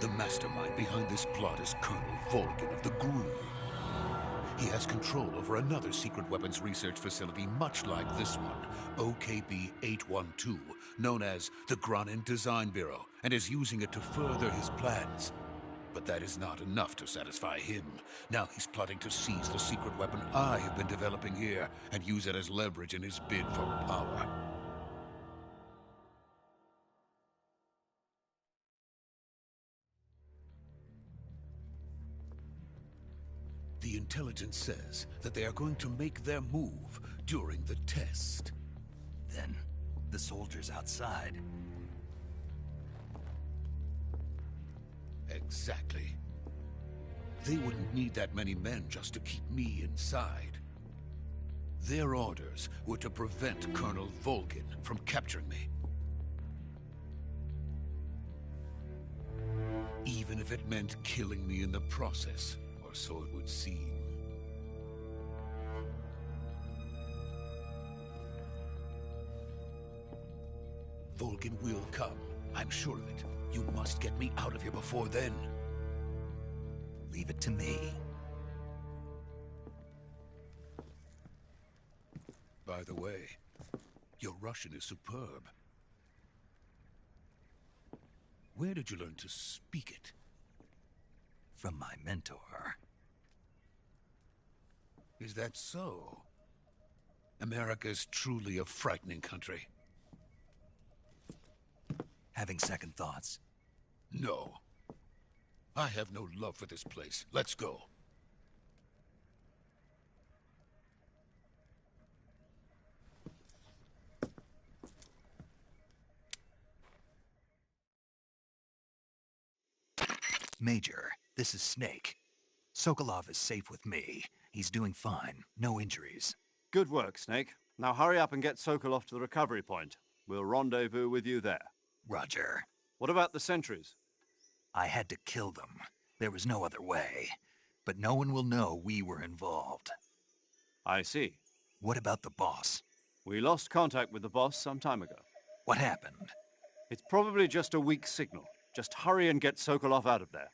S10: The mastermind behind this plot is Colonel Volgin of the GRU. He has control over another secret weapons research facility much like this one, OKB-812, known as the Granin Design Bureau, and is using it to further his plans. But that is not enough to satisfy him. Now he's plotting to seize the secret weapon I have been developing here and use it as leverage in his bid for power. The intelligence says that they are going to make their move during the test.
S2: Then, the soldiers outside.
S10: Exactly. They wouldn't need that many men just to keep me inside. Their orders were to prevent Colonel Volgin from capturing me. Even if it meant killing me in the process, or so it would seem. Volgin will come. I'm sure of it. You must get me out of here before then.
S2: Leave it to me.
S10: By the way, your Russian is superb. Where did you learn to speak it?
S2: from my mentor.
S10: Is that so? America's truly a frightening country.
S2: Having second thoughts?
S10: No. I have no love for this place. Let's go.
S2: Major, this is Snake. Sokolov is safe with me. He's doing fine. No injuries.
S4: Good work, Snake. Now hurry up and get Sokolov to the recovery point. We'll rendezvous with you there.
S2: Roger.
S4: What about the sentries?
S2: I had to kill them. There was no other way. But no one will know we were involved.
S4: I see.
S2: What about the boss?
S4: We lost contact with the boss some time ago.
S2: What happened?
S4: It's probably just a weak signal. Just hurry and get Sokolov out of there.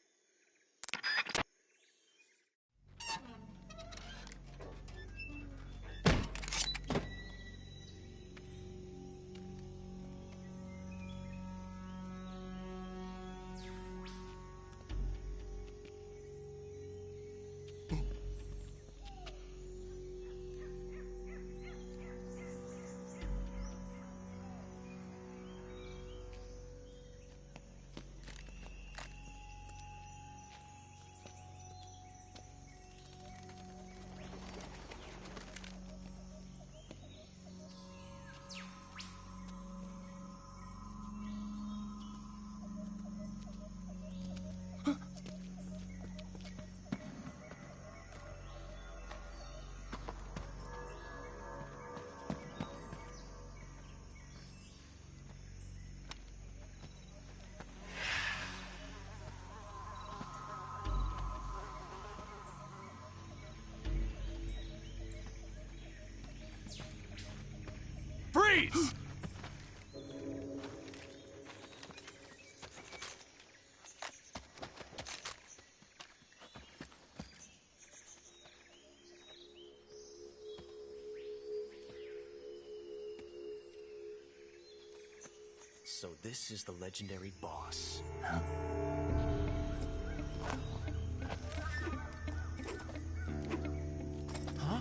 S9: Freeze!
S12: So this is the legendary boss.
S2: Huh?
S12: Huh?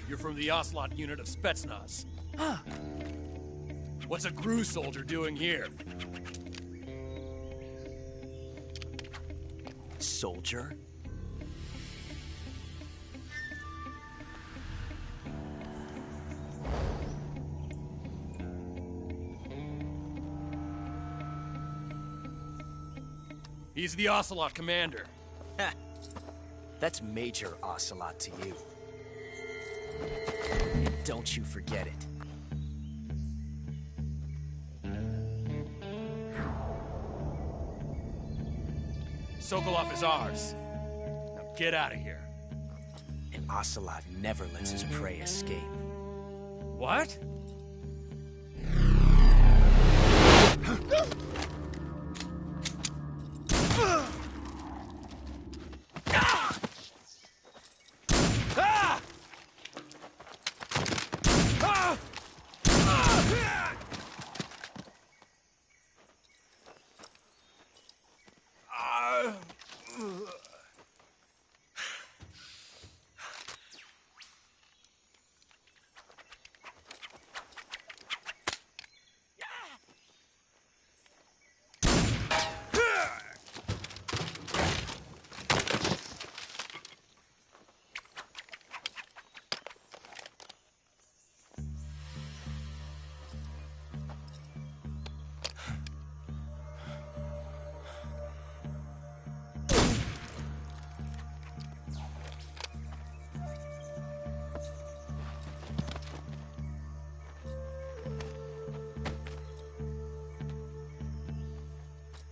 S9: You're from the Ocelot unit of Spetsnaz. Huh. What's a GRU soldier doing here?
S12: Soldier?
S9: He's the Ocelot commander.
S12: Ha! That's Major Ocelot to you. And don't you forget it.
S9: Sokolov is ours. Now get out of here.
S12: And Ocelot never lets his prey escape.
S9: What?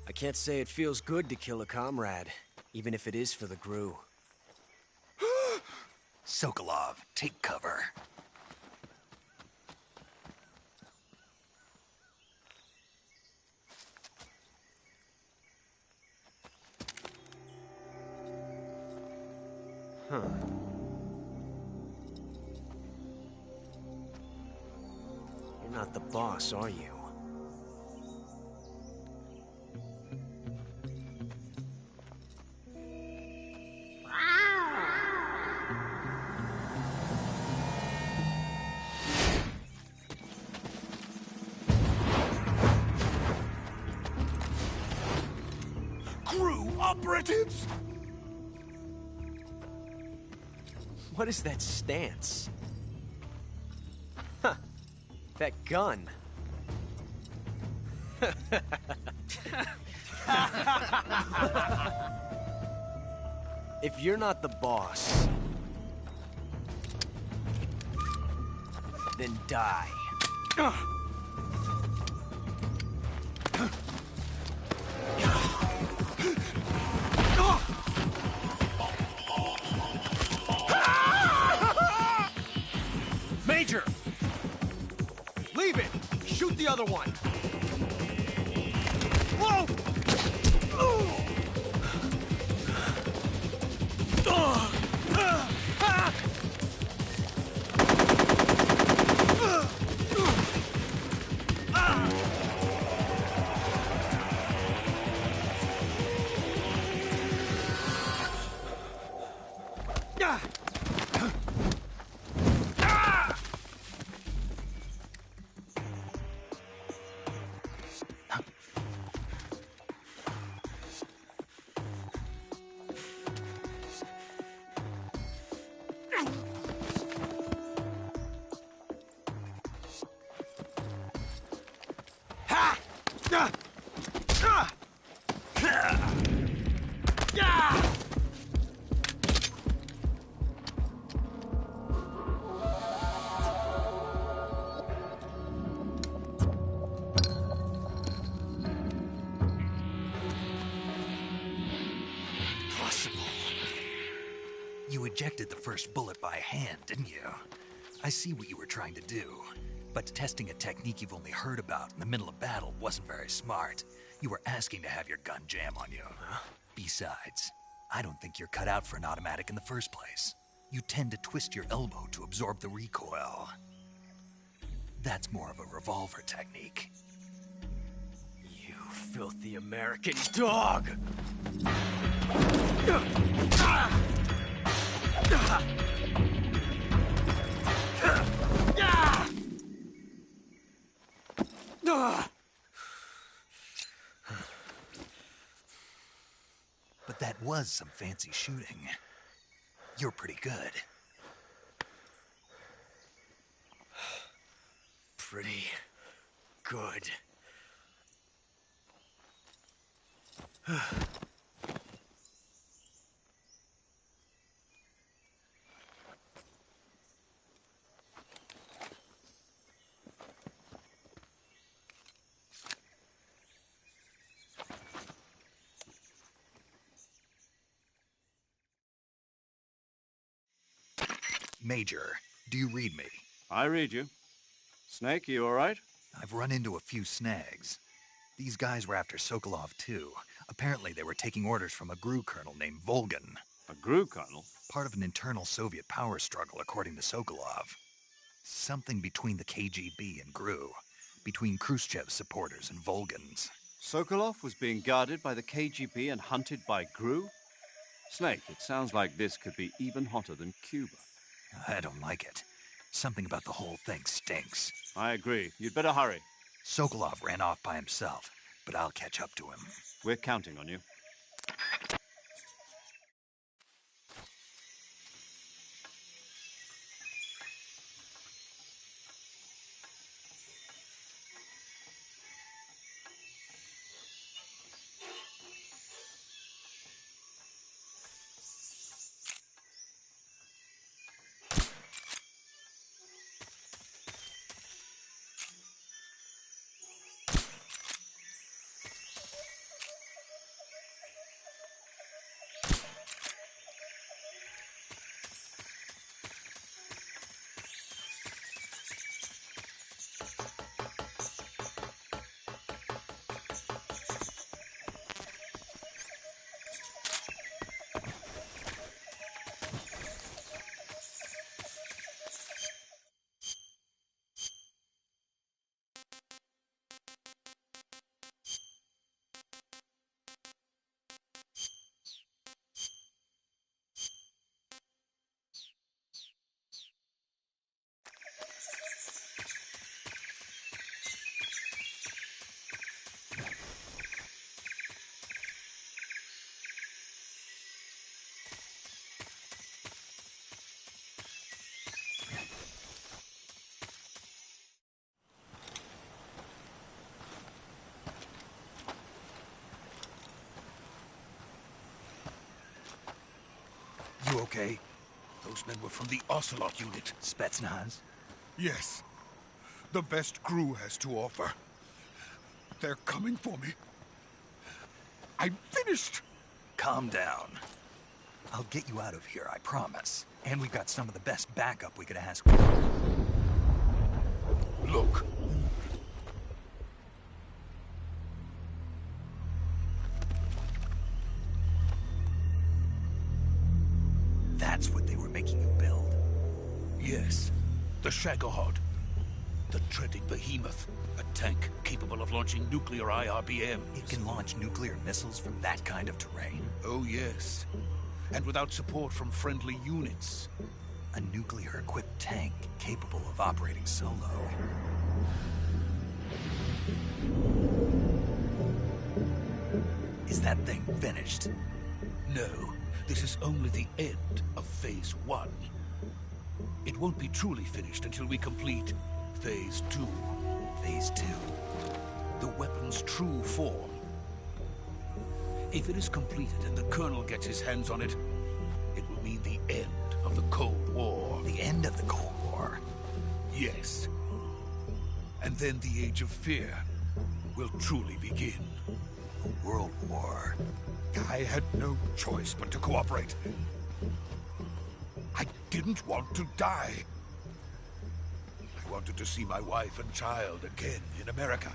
S12: I can't say it feels good to kill a comrade, even if it is for the GRU.
S2: Sokolov, take cover.
S12: Huh. You're not the boss, are you?
S11: Crew operatives?
S12: What is that stance? Huh. That gun. If you're not the boss, then die.
S11: Major! Leave it! Shoot the other one! Whoa!
S2: You ejected the first bullet by hand, didn't you? I see what you were trying to do, but testing a technique you've only heard about in the middle of battle wasn't very smart. You were asking to have your gun jam on you. Besides, I don't think you're cut out for an automatic in the first place. You tend to twist your elbow to absorb the recoil. That's more of a revolver technique.
S12: You filthy American dog!
S2: But that was some fancy shooting. You're pretty good.
S12: Pretty good.
S2: Major, do you read me?
S4: I read you. Snake, you all right?
S2: I've run into a few snags. These guys were after Sokolov, too. Apparently they were taking orders from a GRU colonel named Volgin.
S4: A GRU colonel?
S2: Part of an internal Soviet power struggle, according to Sokolov. Something between the KGB and GRU. Between Khrushchev's supporters and Volgin's.
S4: Sokolov was being guarded by the KGB and hunted by GRU? Snake, it sounds like this could be even hotter than Cuba.
S2: I don't like it. Something about the whole thing stinks.
S4: I agree. You'd better hurry.
S2: Sokolov ran off by himself, but I'll catch up to him.
S4: We're counting on you.
S2: okay?
S10: Those men were from the Ocelot unit.
S2: Spetsnaz?
S10: Yes. The best Gru has to offer. They're coming for me. I'm finished!
S2: Calm down. I'll get you out of here, I promise. And we've got some of the best backup we could ask for.
S10: Look.
S2: That's what they were making you build?
S10: Yes. The Shagohod. The treading behemoth. A tank capable of launching nuclear IRBMs.
S2: It can launch nuclear missiles from that kind of terrain?
S10: Oh, yes. And without support from friendly units.
S2: A nuclear-equipped tank capable of operating solo. Is that thing finished?
S10: No. This is only the end of Phase 1. It won't be truly finished until we complete Phase 2.
S2: Phase 2?
S10: The weapon's true form. If it is completed and the Colonel gets his hands on it, it will mean the end of the Cold War.
S2: The end of the Cold War?
S10: Yes. And then the Age of Fear will truly begin.
S2: A world war?
S10: I had no choice but to cooperate. I didn't want to die. I wanted to see my wife and child again in America.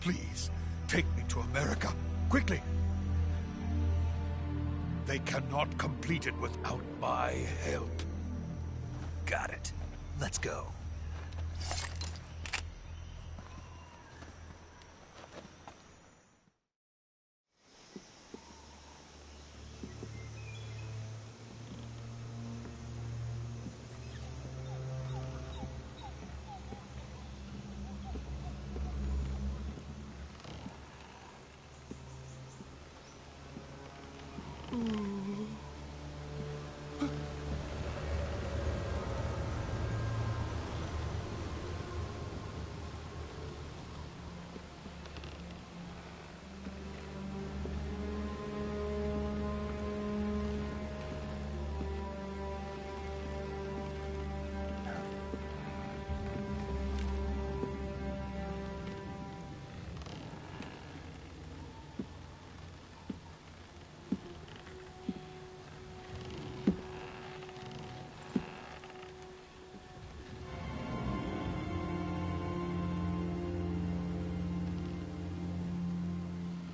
S10: Please, take me to America, quickly. They cannot complete it without my help.
S2: Got it. Let's go.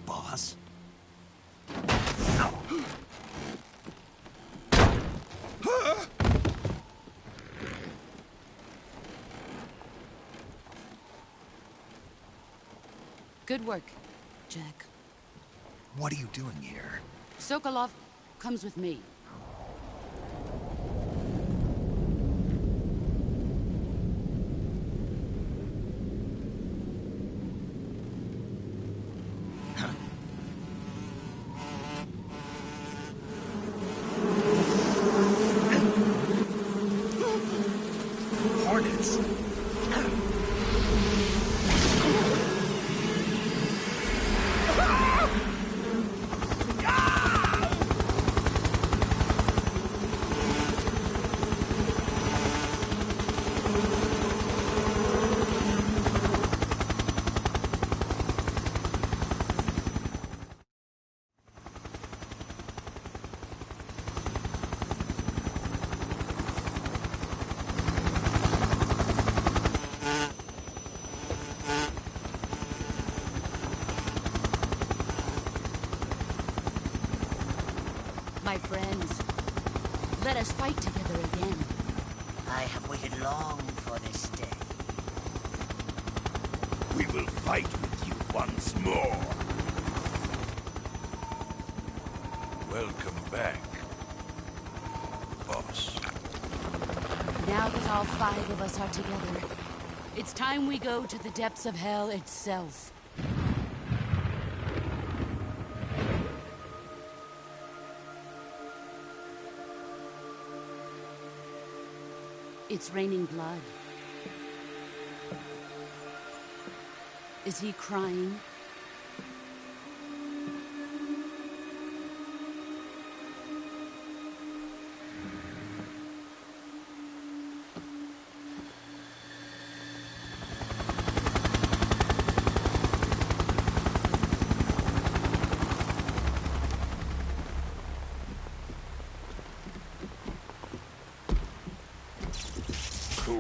S2: Boss?
S8: Good work, Jack.
S2: What are you doing here?
S8: Sokolov comes with me.
S2: Hornets?
S8: My friends, let us fight together again.
S13: I have waited long for this day.
S14: We will fight with you once more. Welcome back, boss.
S8: Now that all 5 of us are together, it's time we go to the depths of hell itself. It's raining blood. Is he crying?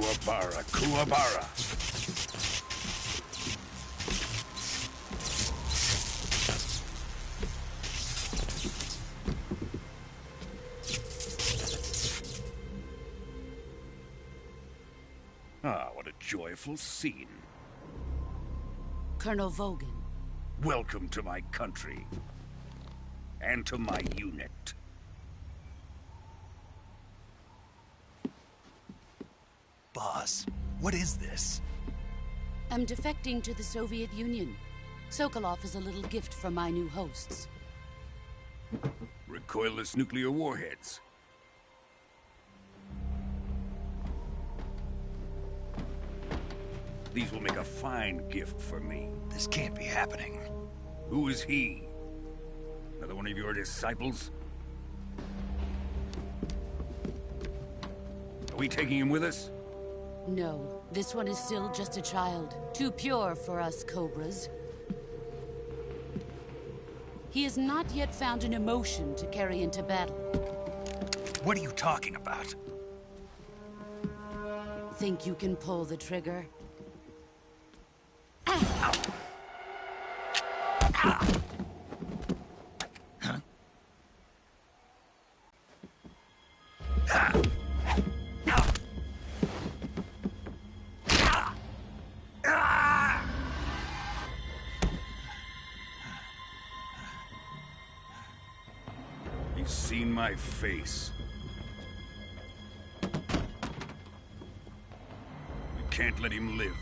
S14: Kuwabara, Kuwabara. Ah, what a joyful scene.
S8: Colonel Vogan.
S14: Welcome to my country. And to my unit.
S2: Boss, what is this?
S8: I'm defecting to the Soviet Union. Sokolov is a little gift from my new hosts.
S14: Recoilless nuclear warheads. These will make a fine gift for me.
S2: This can't be happening.
S14: Who is he? Another one of your disciples? Are we taking him with us?
S8: No, this one is still just a child. Too pure for us Cobras. He has not yet found an emotion to carry into battle.
S2: What are you talking about?
S8: Think you can pull the trigger?
S14: He's seen my face. We can't let him live.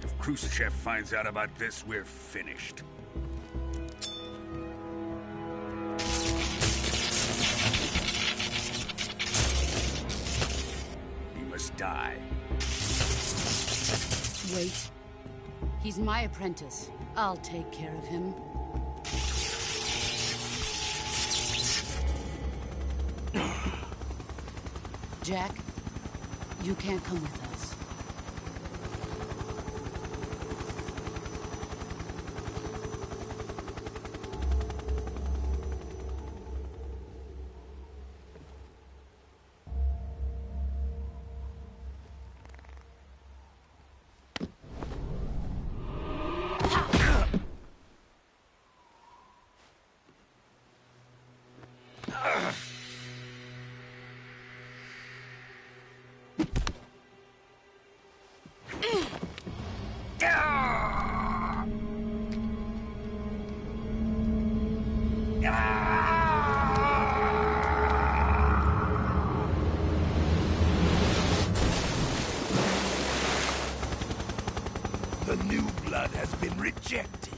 S14: If Khrushchev finds out about this, we're finished. He must die.
S8: Wait. He's my apprentice. I'll take care of him. Jack, you can't come with us.
S14: The new blood has been rejected.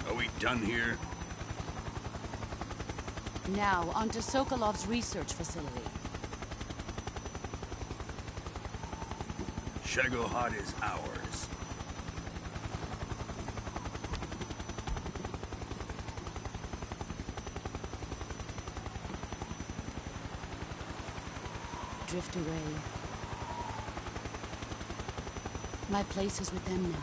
S14: Are we done here?
S8: Now, onto Sokolov's research facility.
S14: Shagohod is ours.
S8: Drift away. My place is with them now.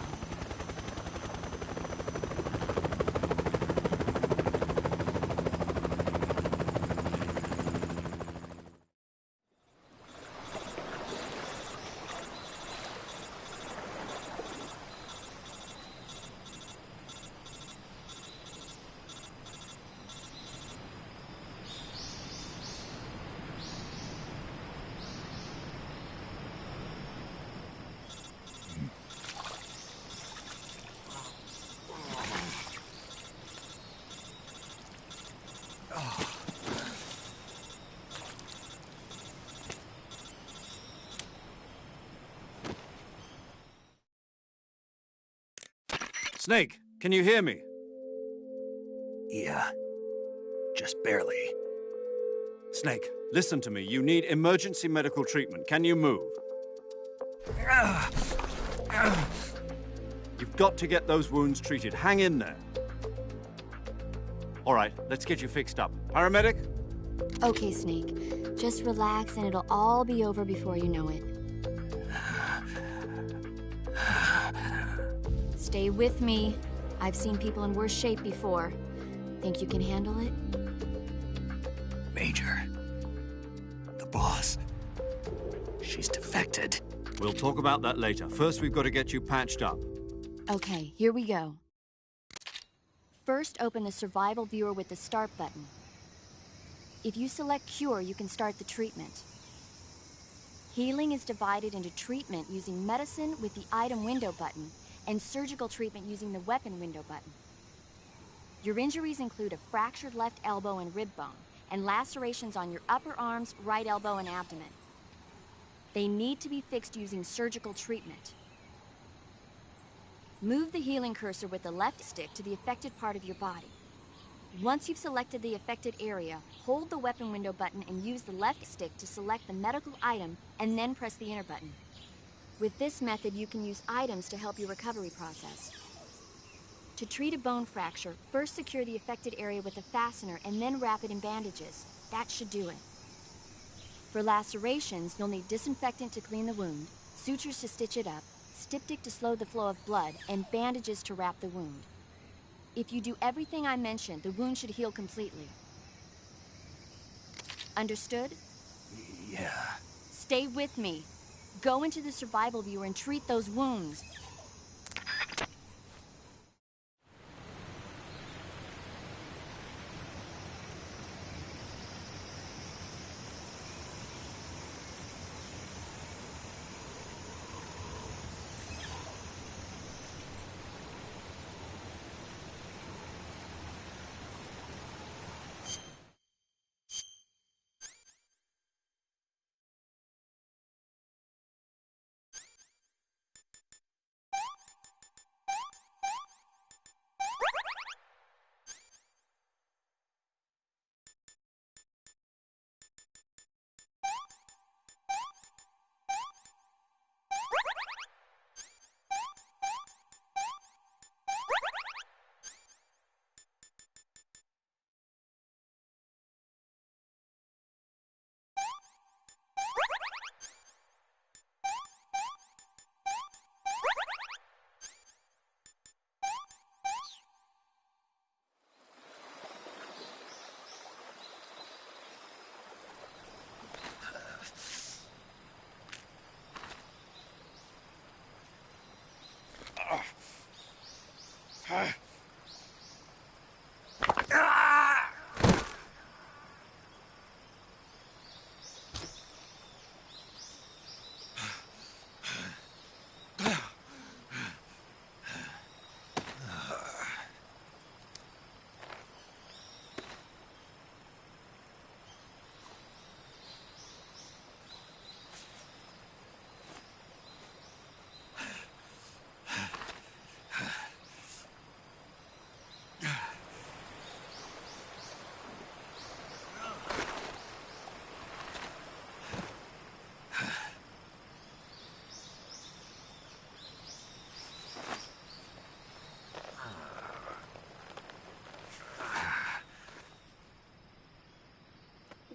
S4: Snake, can you hear me?
S2: Yeah. Just barely.
S4: Snake, listen to me. You need emergency medical treatment. Can you move? You've got to get those wounds treated. Hang in there. All right, let's get you fixed up. Paramedic?
S7: Okay, Snake. Just relax and it'll all be over before you know it. Stay with me. I've seen people in worse shape before. Think you can handle it?
S2: Major. The boss. She's defected.
S4: We'll talk about that later. First, we've got to get you patched up.
S7: Okay, here we go. First, open the survival viewer with the start button. If you select Cure, you can start the treatment. Healing is divided into treatment using medicine with the item window button, and surgical treatment using the weapon window button. Your injuries include a fractured left elbow and rib bone, and lacerations on your upper arms, right elbow, and abdomen. They need to be fixed using surgical treatment. Move the healing cursor with the left stick to the affected part of your body. Once you've selected the affected area, hold the weapon window button and use the left stick to select the medical item, and then press the enter button. With this method, you can use items to help your recovery process. To treat a bone fracture, first secure the affected area with a fastener and then wrap it in bandages. That should do it. For lacerations, you'll need disinfectant to clean the wound, sutures to stitch it up, styptic to slow the flow of blood, and bandages to wrap the wound. If you do everything I mentioned, the wound should heal completely. Understood?
S2: Yeah.
S7: Stay with me. Go into the survival viewer and treat those wounds.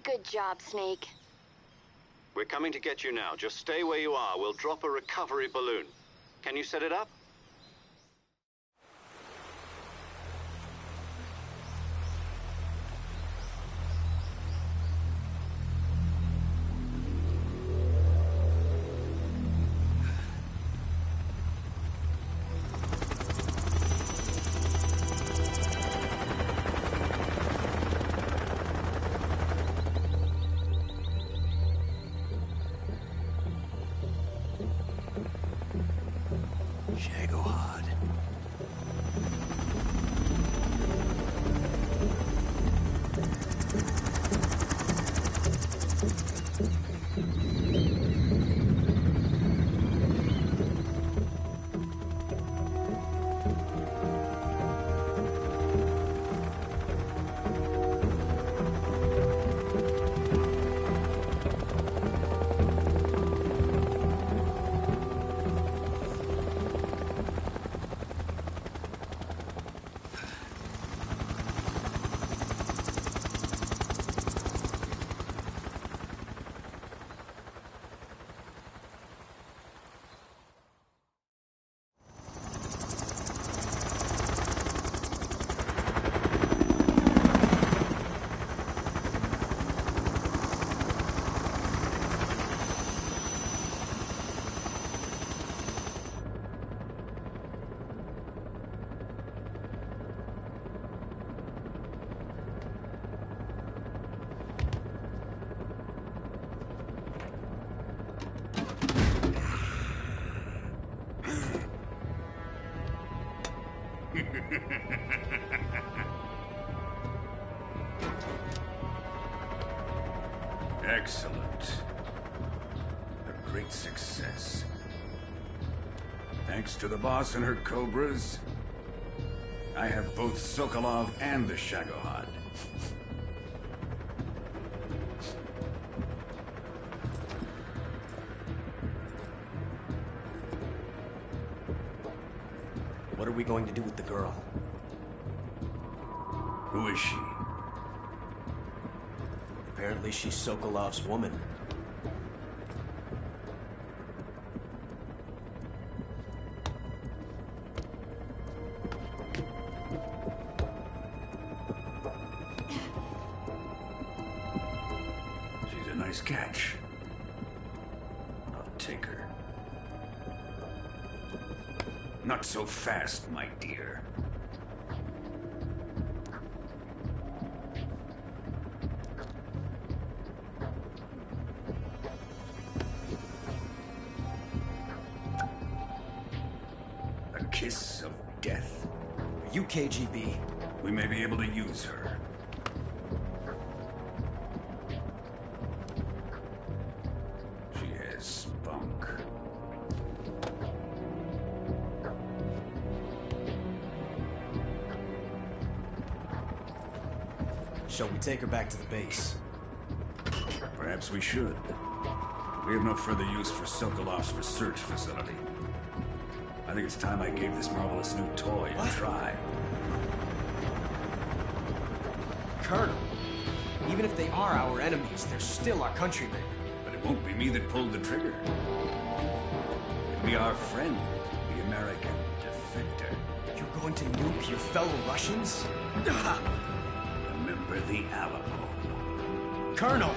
S7: Good job, Snake.
S3: We're coming to get you now. Just stay where you are. We'll drop a recovery balloon. Can you set it up?
S2: Shit.
S14: Excellent. A great success. Thanks to the boss and her cobras, I have both Sokolov and the Shagohod.
S12: What are we going to do with the girl?
S14: Who is she?
S12: Apparently she's Sokolov's woman.
S14: She's a nice catch. I'll take her. Not so fast, my dear. A kiss of death.
S12: Are you KGB?
S14: We may be able to use her. She has spunk.
S12: Shall we take her back to the base?
S14: Perhaps we should. We have no further use for Sokolov's research facility. I think it's time I gave this marvelous new toy a try.
S12: Colonel, even if they are our enemies, they're still our countrymen.
S14: But it won't be me that pulled the trigger. It'll be our friend, the American defector.
S12: You're going to nuke your fellow Russians?
S14: Remember the Alamo.
S12: Colonel!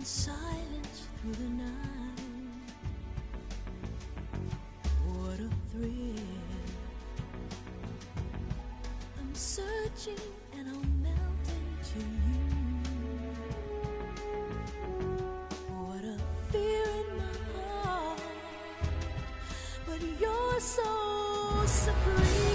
S15: Silence through the night. What a thrill. I'm searching and I'll melt into you. What a fear in my heart, but you're so supreme.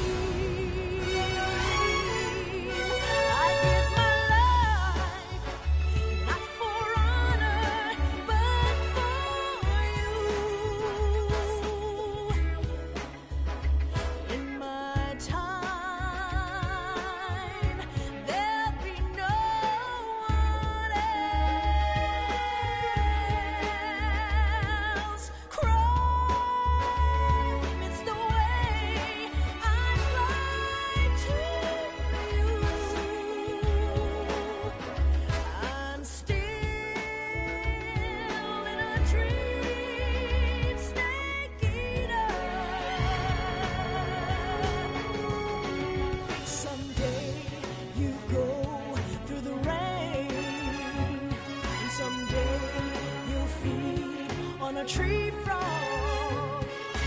S15: Tree frog,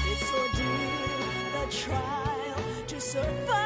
S15: it's ordeal, the trial to survive.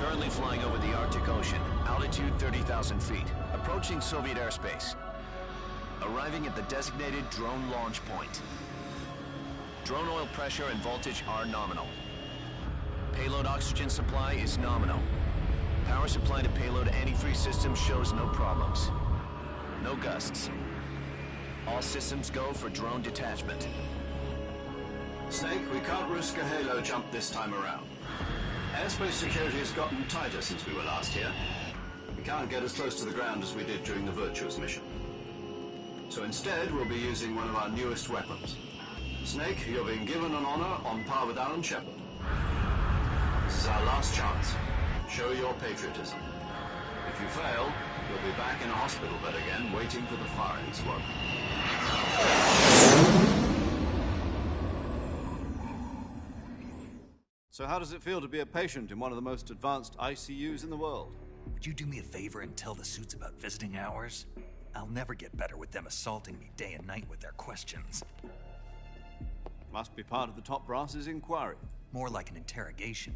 S16: Currently flying over the Arctic Ocean, altitude 30,000 feet, approaching Soviet airspace. Arriving at the designated drone launch point. Drone oil pressure and voltage are nominal. Payload oxygen supply is nominal. Power supply to payload antifreeze system shows no problems. No gusts. All systems go for drone detachment.
S4: Snake, we can't risk a halo jump this time around. Airspace security has gotten tighter since we were last here. We can't get as close to the ground as we did during the Virtuous mission. So instead, we'll be using one of our newest weapons. Snake, you're being given an honor on par with Alan Shepard. This is our last chance. Show your patriotism. If you fail, you'll be back in a hospital bed again, waiting for the firing squad. So how does it feel to be a patient in one of the most advanced ICUs in the world?
S2: Would you do me a favor and tell the suits about visiting hours? I'll never get better with them assaulting me day and night with their questions.
S4: Must be part of the top brass's inquiry.
S2: More like an interrogation.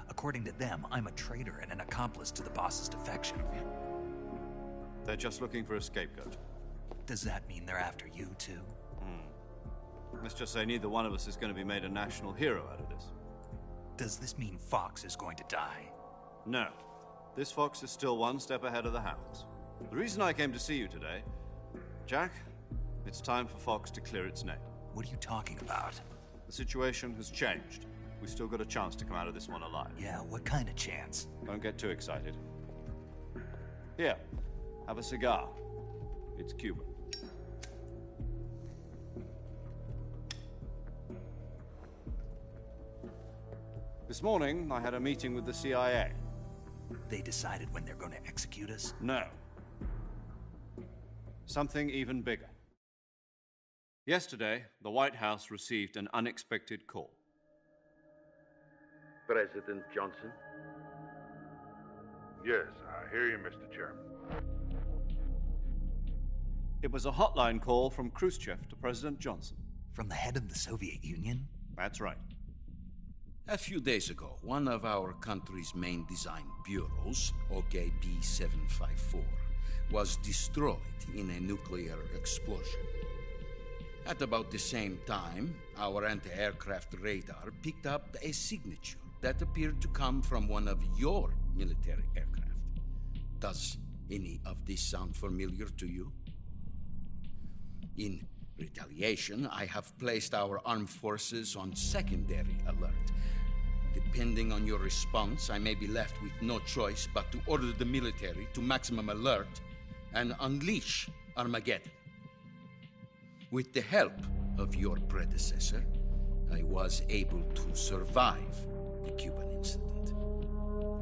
S2: According to them, I'm a traitor and an accomplice to the boss's defection.
S4: They're just looking for a scapegoat.
S2: Does that mean they're after you, too?
S4: Let's just say neither one of us is going to be made a national hero out of this.
S2: Does this mean Fox is going to die?
S4: No. This Fox is still one step ahead of the Hounds. The reason I came to see you today, Jack, it's time for Fox to clear its name.
S2: What are you talking about?
S4: The situation has changed. We still got a chance to come out of this one alive.
S2: Yeah, what kind of chance?
S4: Don't get too excited. Here, have a cigar. It's Cuban. This morning, I had a meeting with the CIA.
S2: They decided when they're going to execute us?
S4: No. Something even bigger. Yesterday, the White House received an unexpected call.
S17: President Johnson?
S18: Yes, I hear you, Mr. Chairman.
S4: It was a hotline call from Khrushchev to President Johnson.
S2: From the head of the Soviet Union?
S4: That's right.
S19: A few days ago, one of our country's main design bureaus, OKB-754, was destroyed in a nuclear explosion. At about the same time, our anti-aircraft radar picked up a signature that appeared to come from one of your military aircraft. Does any of this sound familiar to you? In retaliation, I have placed our armed forces on secondary alert. Depending on your response, I may be left with no choice but to order the military to maximum alert and unleash Armageddon. With the help of your predecessor, I was able to survive the Cuban incident.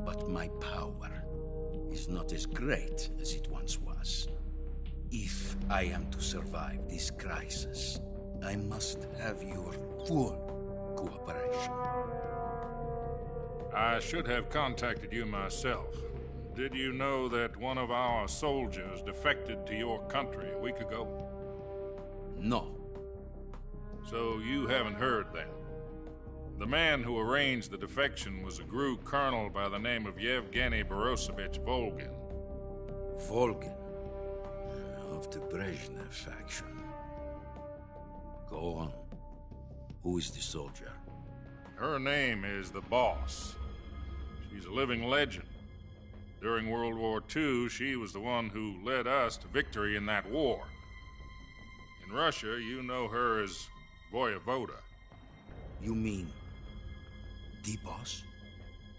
S19: But my power is not as great as it once was. If I am to survive this crisis, I must have your full cooperation.
S18: I should have contacted you myself. Did you know that one of our soldiers defected to your country a week ago?
S19: No.
S18: So you haven't heard then? The man who arranged the defection was a GRU colonel by the name of Yevgeny Borosovich Volgin.
S19: Volgin? Of the Brezhnev faction. Go on. Who is the soldier?
S18: Her name is the Boss. She's a living legend. During World War II, she was the one who led us to victory in that war. In Russia, you know her as Voyevoda.
S19: You mean the Boss?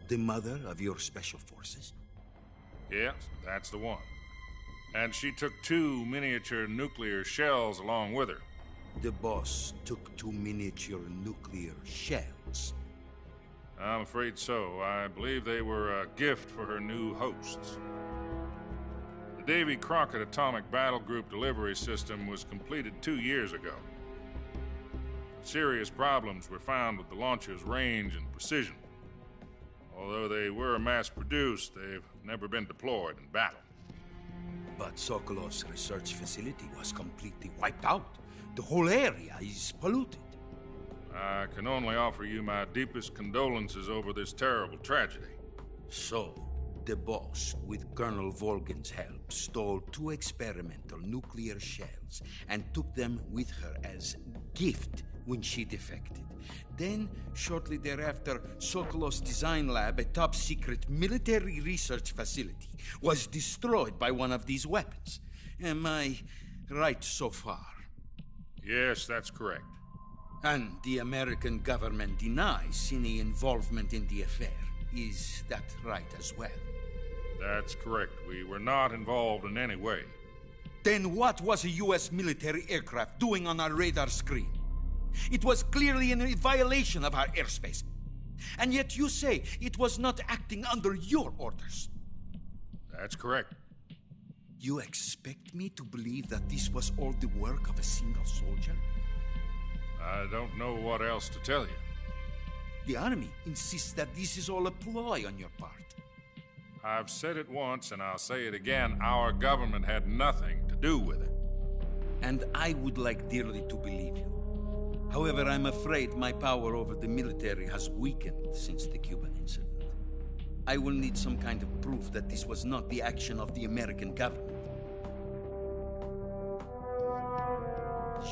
S19: The mother of your special forces?
S18: Yes, that's the one. And she took 2 miniature nuclear shells along with her.
S19: The Boss took 2 miniature nuclear shells?
S18: I'm afraid so. I believe they were a gift for her new hosts. The Davy Crockett Atomic Battle Group delivery system was completed 2 years ago. Serious problems were found with the launcher's range and precision. Although they were mass-produced, they've never been deployed in battle.
S19: But Sokolov's research facility was completely wiped out. The whole area is polluted.
S18: I can only offer you my deepest condolences over this terrible tragedy.
S19: So, the boss, with Colonel Volgin's help, stole 2 experimental nuclear shells and took them with her as gift when she defected. Then, shortly thereafter, Sokolov's design lab, a top-secret military research facility, was destroyed by one of these weapons. Am I right so far?
S18: Yes, that's correct.
S19: And the American government denies any involvement in the affair. Is that right as well?
S18: That's correct. We were not involved in any way.
S19: Then what was a U.S. military aircraft doing on our radar screen? It was clearly in violation of our airspace. And yet you say it was not acting under your orders.
S18: That's correct.
S19: You expect me to believe that this was all the work of a single soldier?
S18: I don't know what else to tell you.
S19: The Army insists that this is all a ploy on your part.
S18: I've said it once and I'll say it again. Our government had nothing to do with it.
S19: And I would like dearly to believe you. However, I'm afraid my power over the military has weakened since the Cuban incident. I will need some kind of proof that this was not the action of the American government.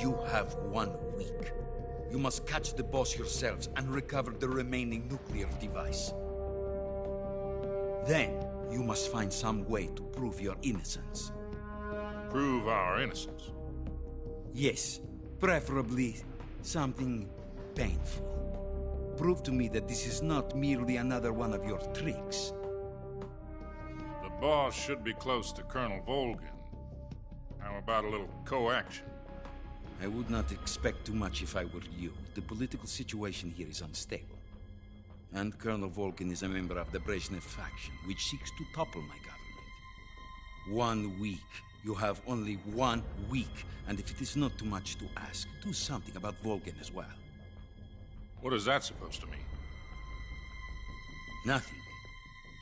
S19: You have 1 week. You must catch the boss yourselves and recover the remaining nuclear device. Then, you must find some way to prove your innocence.
S18: Prove our innocence?
S19: Yes, preferably something painful. Prove to me that this is not merely another one of your tricks.
S18: The boss should be close to Colonel Volgin. How about a little co-action?
S19: I would not expect too much if I were you. The political situation here is unstable. And Colonel Volgin is a member of the Brezhnev faction, which seeks to topple my government. 1 week. You have only 1 week. And if it is not too much to ask, do something about Volgin as well.
S18: What is that supposed to mean?
S19: Nothing.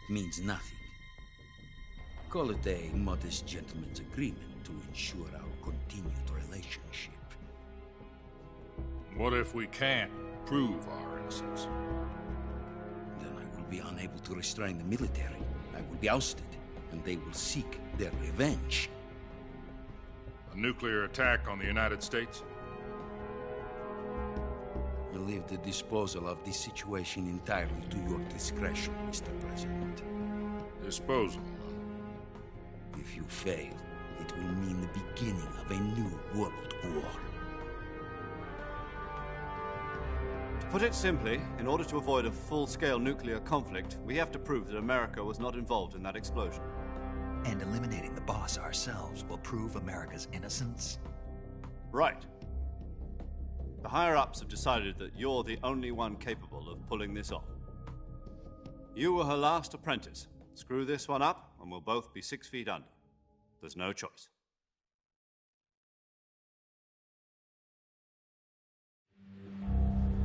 S19: It means nothing. Call it a modest gentleman's agreement to ensure our continued relationship.
S18: What if we can't prove our innocence?
S19: Then I will be unable to restrain the military. I will be ousted, and they will seek their revenge.
S18: A nuclear attack on the United States?
S19: I leave the disposal of this situation entirely to your discretion, Mr. President.
S18: Disposal?
S19: If you fail, it will mean the beginning of a new world war.
S4: To put it simply, in order to avoid a full-scale nuclear conflict, we have to prove that America was not involved in that explosion.
S2: And eliminating the boss ourselves will prove America's innocence?
S4: Right. The higher-ups have decided that you're the only one capable of pulling this off. You were her last apprentice. Screw this one up, and we'll both be 6 feet under. There's no choice.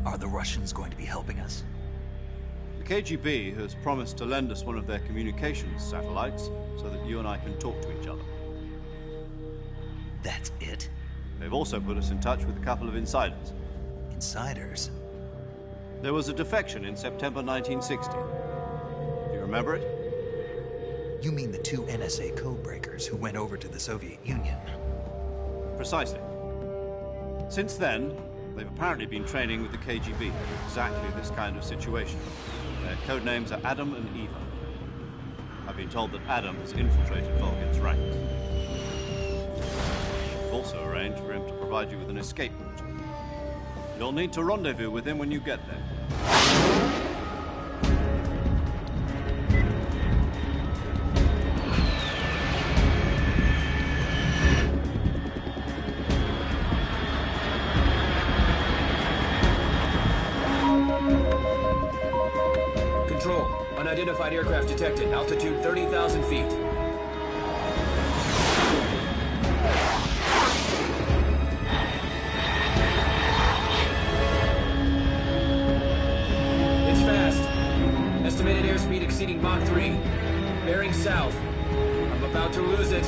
S2: Are the Russians going to be helping us?
S4: The KGB has promised to lend us one of their communications satellites so that you and I can talk to each other.
S2: That's it?
S4: They've also put us in touch with a couple of insiders.
S2: Insiders?
S4: There was a defection in September 1960. Do you remember it?
S2: You mean the 2 NSA codebreakers who went over to the Soviet Union?
S4: Precisely. Since then, they've apparently been training with the KGB for exactly this kind of situation. Their code names are Adam and Eva. I've been told that Adam has infiltrated Volgin's ranks. We've also arranged for him to provide you with an escape route. You'll need to rendezvous with him when you get there.
S5: Unidentified aircraft detected. Altitude 30,000 feet. It's fast. Estimated airspeed exceeding Mach 3. Bearing south. I'm about to lose it.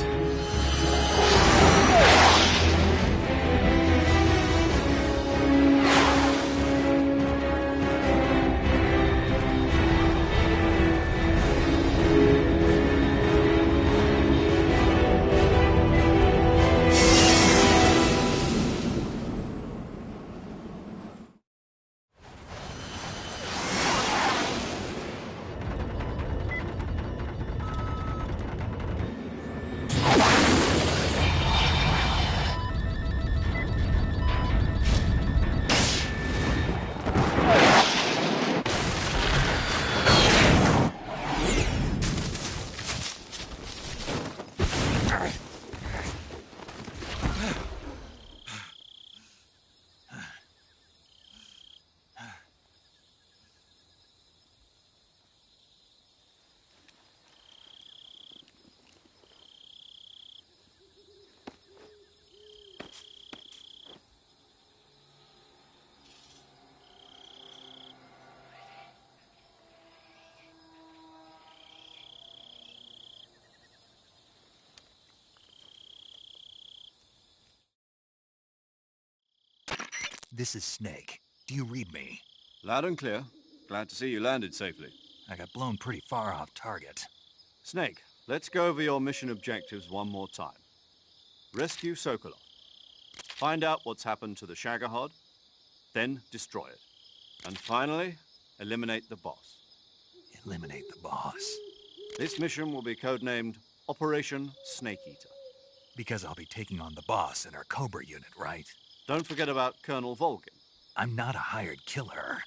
S2: This is Snake. Do you read me?
S4: Loud and clear. Glad to see you landed safely.
S2: I got blown pretty far off target.
S4: Snake, let's go over your mission objectives one more time. Rescue Sokolov. Find out what's happened to the Shagohod, then destroy it. And finally, eliminate the boss.
S2: Eliminate the boss?
S4: This mission will be codenamed Operation Snake Eater.
S2: Because I'll be taking on the boss in our Cobra unit, right?
S4: Don't forget about Colonel Volgin.
S2: I'm not a hired killer.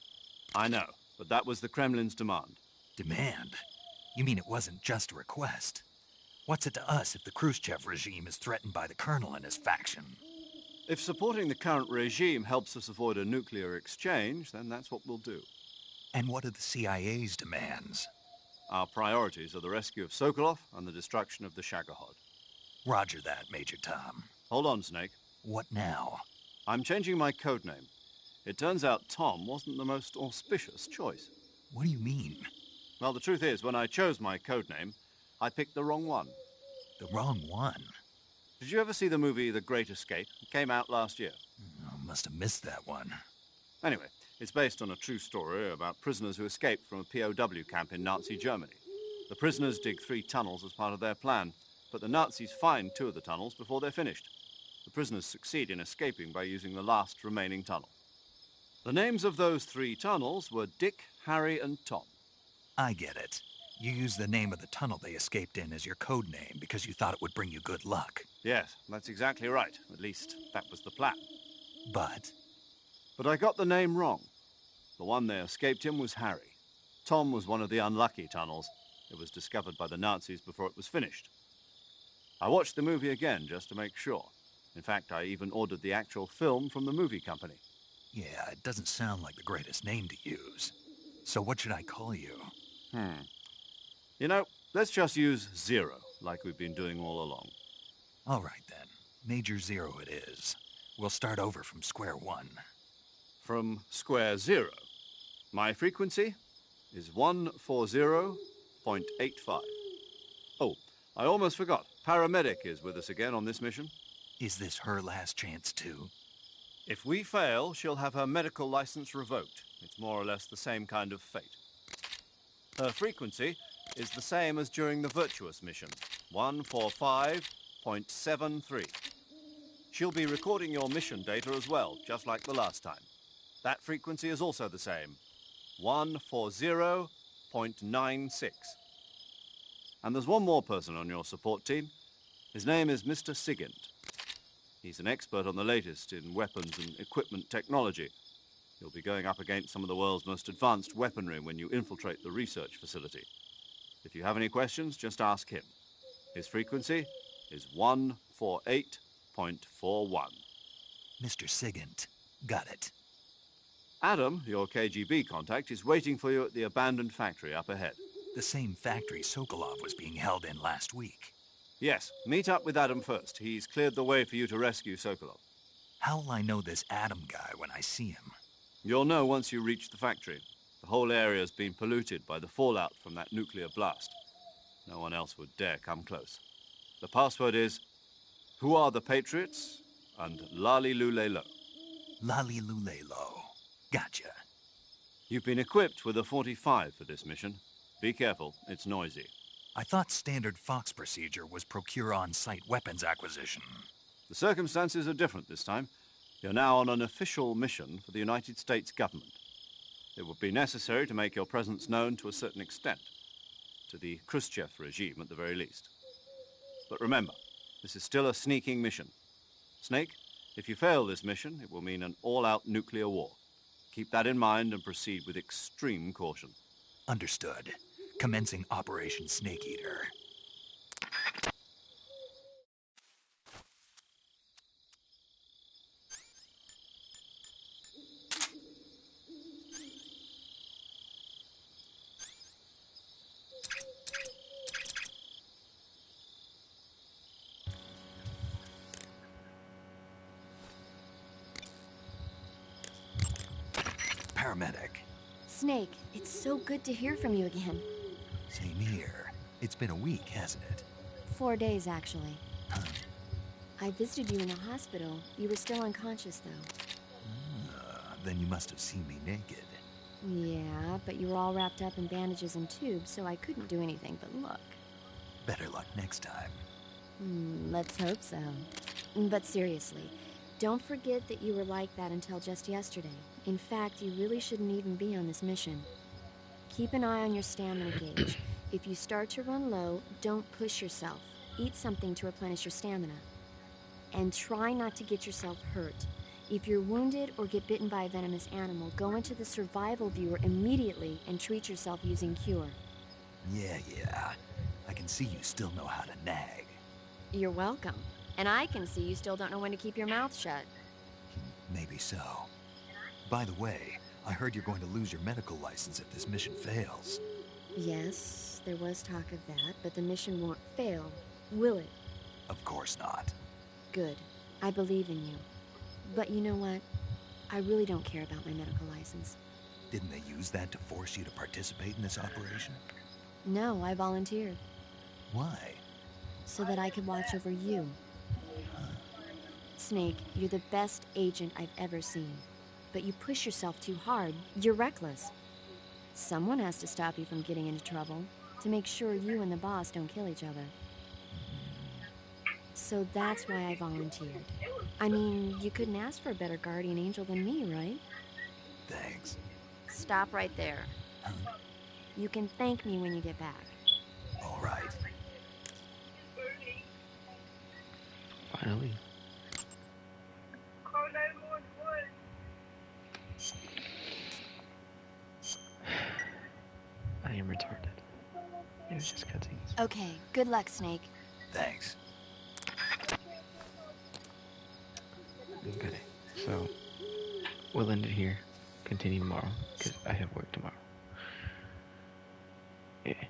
S4: I know, but that was the Kremlin's demand.
S2: Demand? You mean it wasn't just a request? What's it to us if the Khrushchev regime is threatened by the Colonel and his faction?
S4: If supporting the current regime helps us avoid a nuclear exchange, then that's what we'll do.
S2: And what are the CIA's demands?
S4: Our priorities are the rescue of Sokolov and the destruction of the Shagohod.
S2: Roger that, Major Tom.
S4: Hold on, Snake.
S2: What now?
S4: I'm changing my codename. It turns out Tom wasn't the most auspicious choice.
S2: What do you mean?
S4: Well, the truth is, when I chose my codename, I picked the wrong one.
S2: The wrong one?
S4: Did you ever see the movie The Great Escape? It came out last year.
S2: Oh, must have missed that one.
S4: Anyway, it's based on a true story about prisoners who escaped from a POW camp in Nazi Germany. The prisoners dig 3 tunnels as part of their plan, but the Nazis find 2 of the tunnels before they're finished. The prisoners succeed in escaping by using the last remaining tunnel. The names of those 3 tunnels were Dick, Harry, and Tom.
S2: I get it. You used the name of the tunnel they escaped in as your code name because you thought it would bring you good luck.
S4: Yes, that's exactly right. At least, that was the plan.
S2: But
S4: I got the name wrong. The one they escaped in was Harry. Tom was one of the unlucky tunnels. It was discovered by the Nazis before it was finished. I watched the movie again just to make sure. In fact, I even ordered the actual film from the movie company.
S2: Yeah, it doesn't sound like the greatest name to use. So what should I call you?
S4: You know, let's just use Zero, like we've been doing all along.
S2: All right, then. Major Zero it is. We'll start over from square one.
S4: From square zero. My frequency is 140.85. Oh, I almost forgot. Paramedic is with us again on this mission.
S2: Is this her last chance, too?
S4: If we fail, she'll have her medical license revoked. It's more or less the same kind of fate. Her frequency is the same as during the Virtuous mission, 145.73. She'll be recording your mission data as well, just like the last time. That frequency is also the same, 140.96. And there's one more person on your support team. His name is Mr. Sigint. He's an expert on the latest in weapons and equipment technology. You'll be going up against some of the world's most advanced weaponry when you infiltrate the research facility. If you have any questions, just ask him. His frequency is 148.41.
S2: Mr. Sigint. Got it.
S4: Adam, your KGB contact, is waiting for you at the abandoned factory up ahead.
S2: The same factory Sokolov was being held in last week.
S4: Yes, meet up with Adam first. He's cleared the way for you to rescue Sokolov.
S2: How will I know this Adam guy when I see him?
S4: You'll know once you reach the factory. The whole area's been polluted by the fallout from that nuclear blast. No one else would dare come close. The password is, "Who are the Patriots?" and "Lali Lule Lo."
S2: Lali Lule Lo. Gotcha.
S4: You've been equipped with a 45 for this mission. Be careful, it's noisy.
S2: I thought standard Fox procedure was procure on-site weapons acquisition.
S4: The circumstances are different this time. You're now on an official mission for the United States government. It would be necessary to make your presence known to a certain extent, to the Khrushchev regime at the very least. But remember, this is still a sneaking mission. Snake, if you fail this mission, it will mean an all-out nuclear war. Keep that in mind and proceed with extreme caution.
S2: Understood. Commencing Operation Snake Eater. Paramedic.
S7: Snake, it's so good to hear from you again.
S2: Same here. It's been a week, hasn't it?
S7: 4 days, actually.
S2: Huh.
S7: I visited you in the hospital. You were still unconscious, though.
S2: then you must have seen me naked.
S7: Yeah, but you were all wrapped up in bandages and tubes, so I couldn't do anything but look.
S2: Better luck next time.
S7: Let's hope so. But seriously, don't forget that you were like that until just yesterday. In fact, you really shouldn't even be on this mission. Keep an eye on your stamina gauge. If you start to run low, don't push yourself. Eat something to replenish your stamina. And try not to get yourself hurt. If you're wounded or get bitten by a venomous animal, go into the survival viewer immediately and treat yourself using Cure.
S2: Yeah. I can see you still know how to nag.
S7: You're welcome. And I can see you still don't know when to keep your mouth shut.
S2: Maybe so. By the way, I heard you're going to lose your medical license if this mission fails.
S7: Yes, there was talk of that, but the mission won't fail, will it?
S2: Of course not.
S7: Good. I believe in you. But you know what? I really don't care about my medical license.
S2: Didn't they use that to force you to participate in this operation?
S7: No, I volunteered.
S2: Why?
S7: So that I could watch over you. Snake, you're the best agent I've ever seen. But you push yourself too hard. You're reckless. Someone has to stop you from getting into trouble, to make sure you and the boss don't kill each other. So that's why I volunteered. I mean, you couldn't ask for a better guardian angel than me, right?
S2: Thanks.
S7: Stop right there. You can thank me when you get back.
S2: All right.
S1: Finally. I am retarded. It was just cutscenes.
S7: Okay, good luck, Snake.
S2: Thanks.
S1: Okay, so we'll end it here. Continue tomorrow, because I have work tomorrow. Yeah.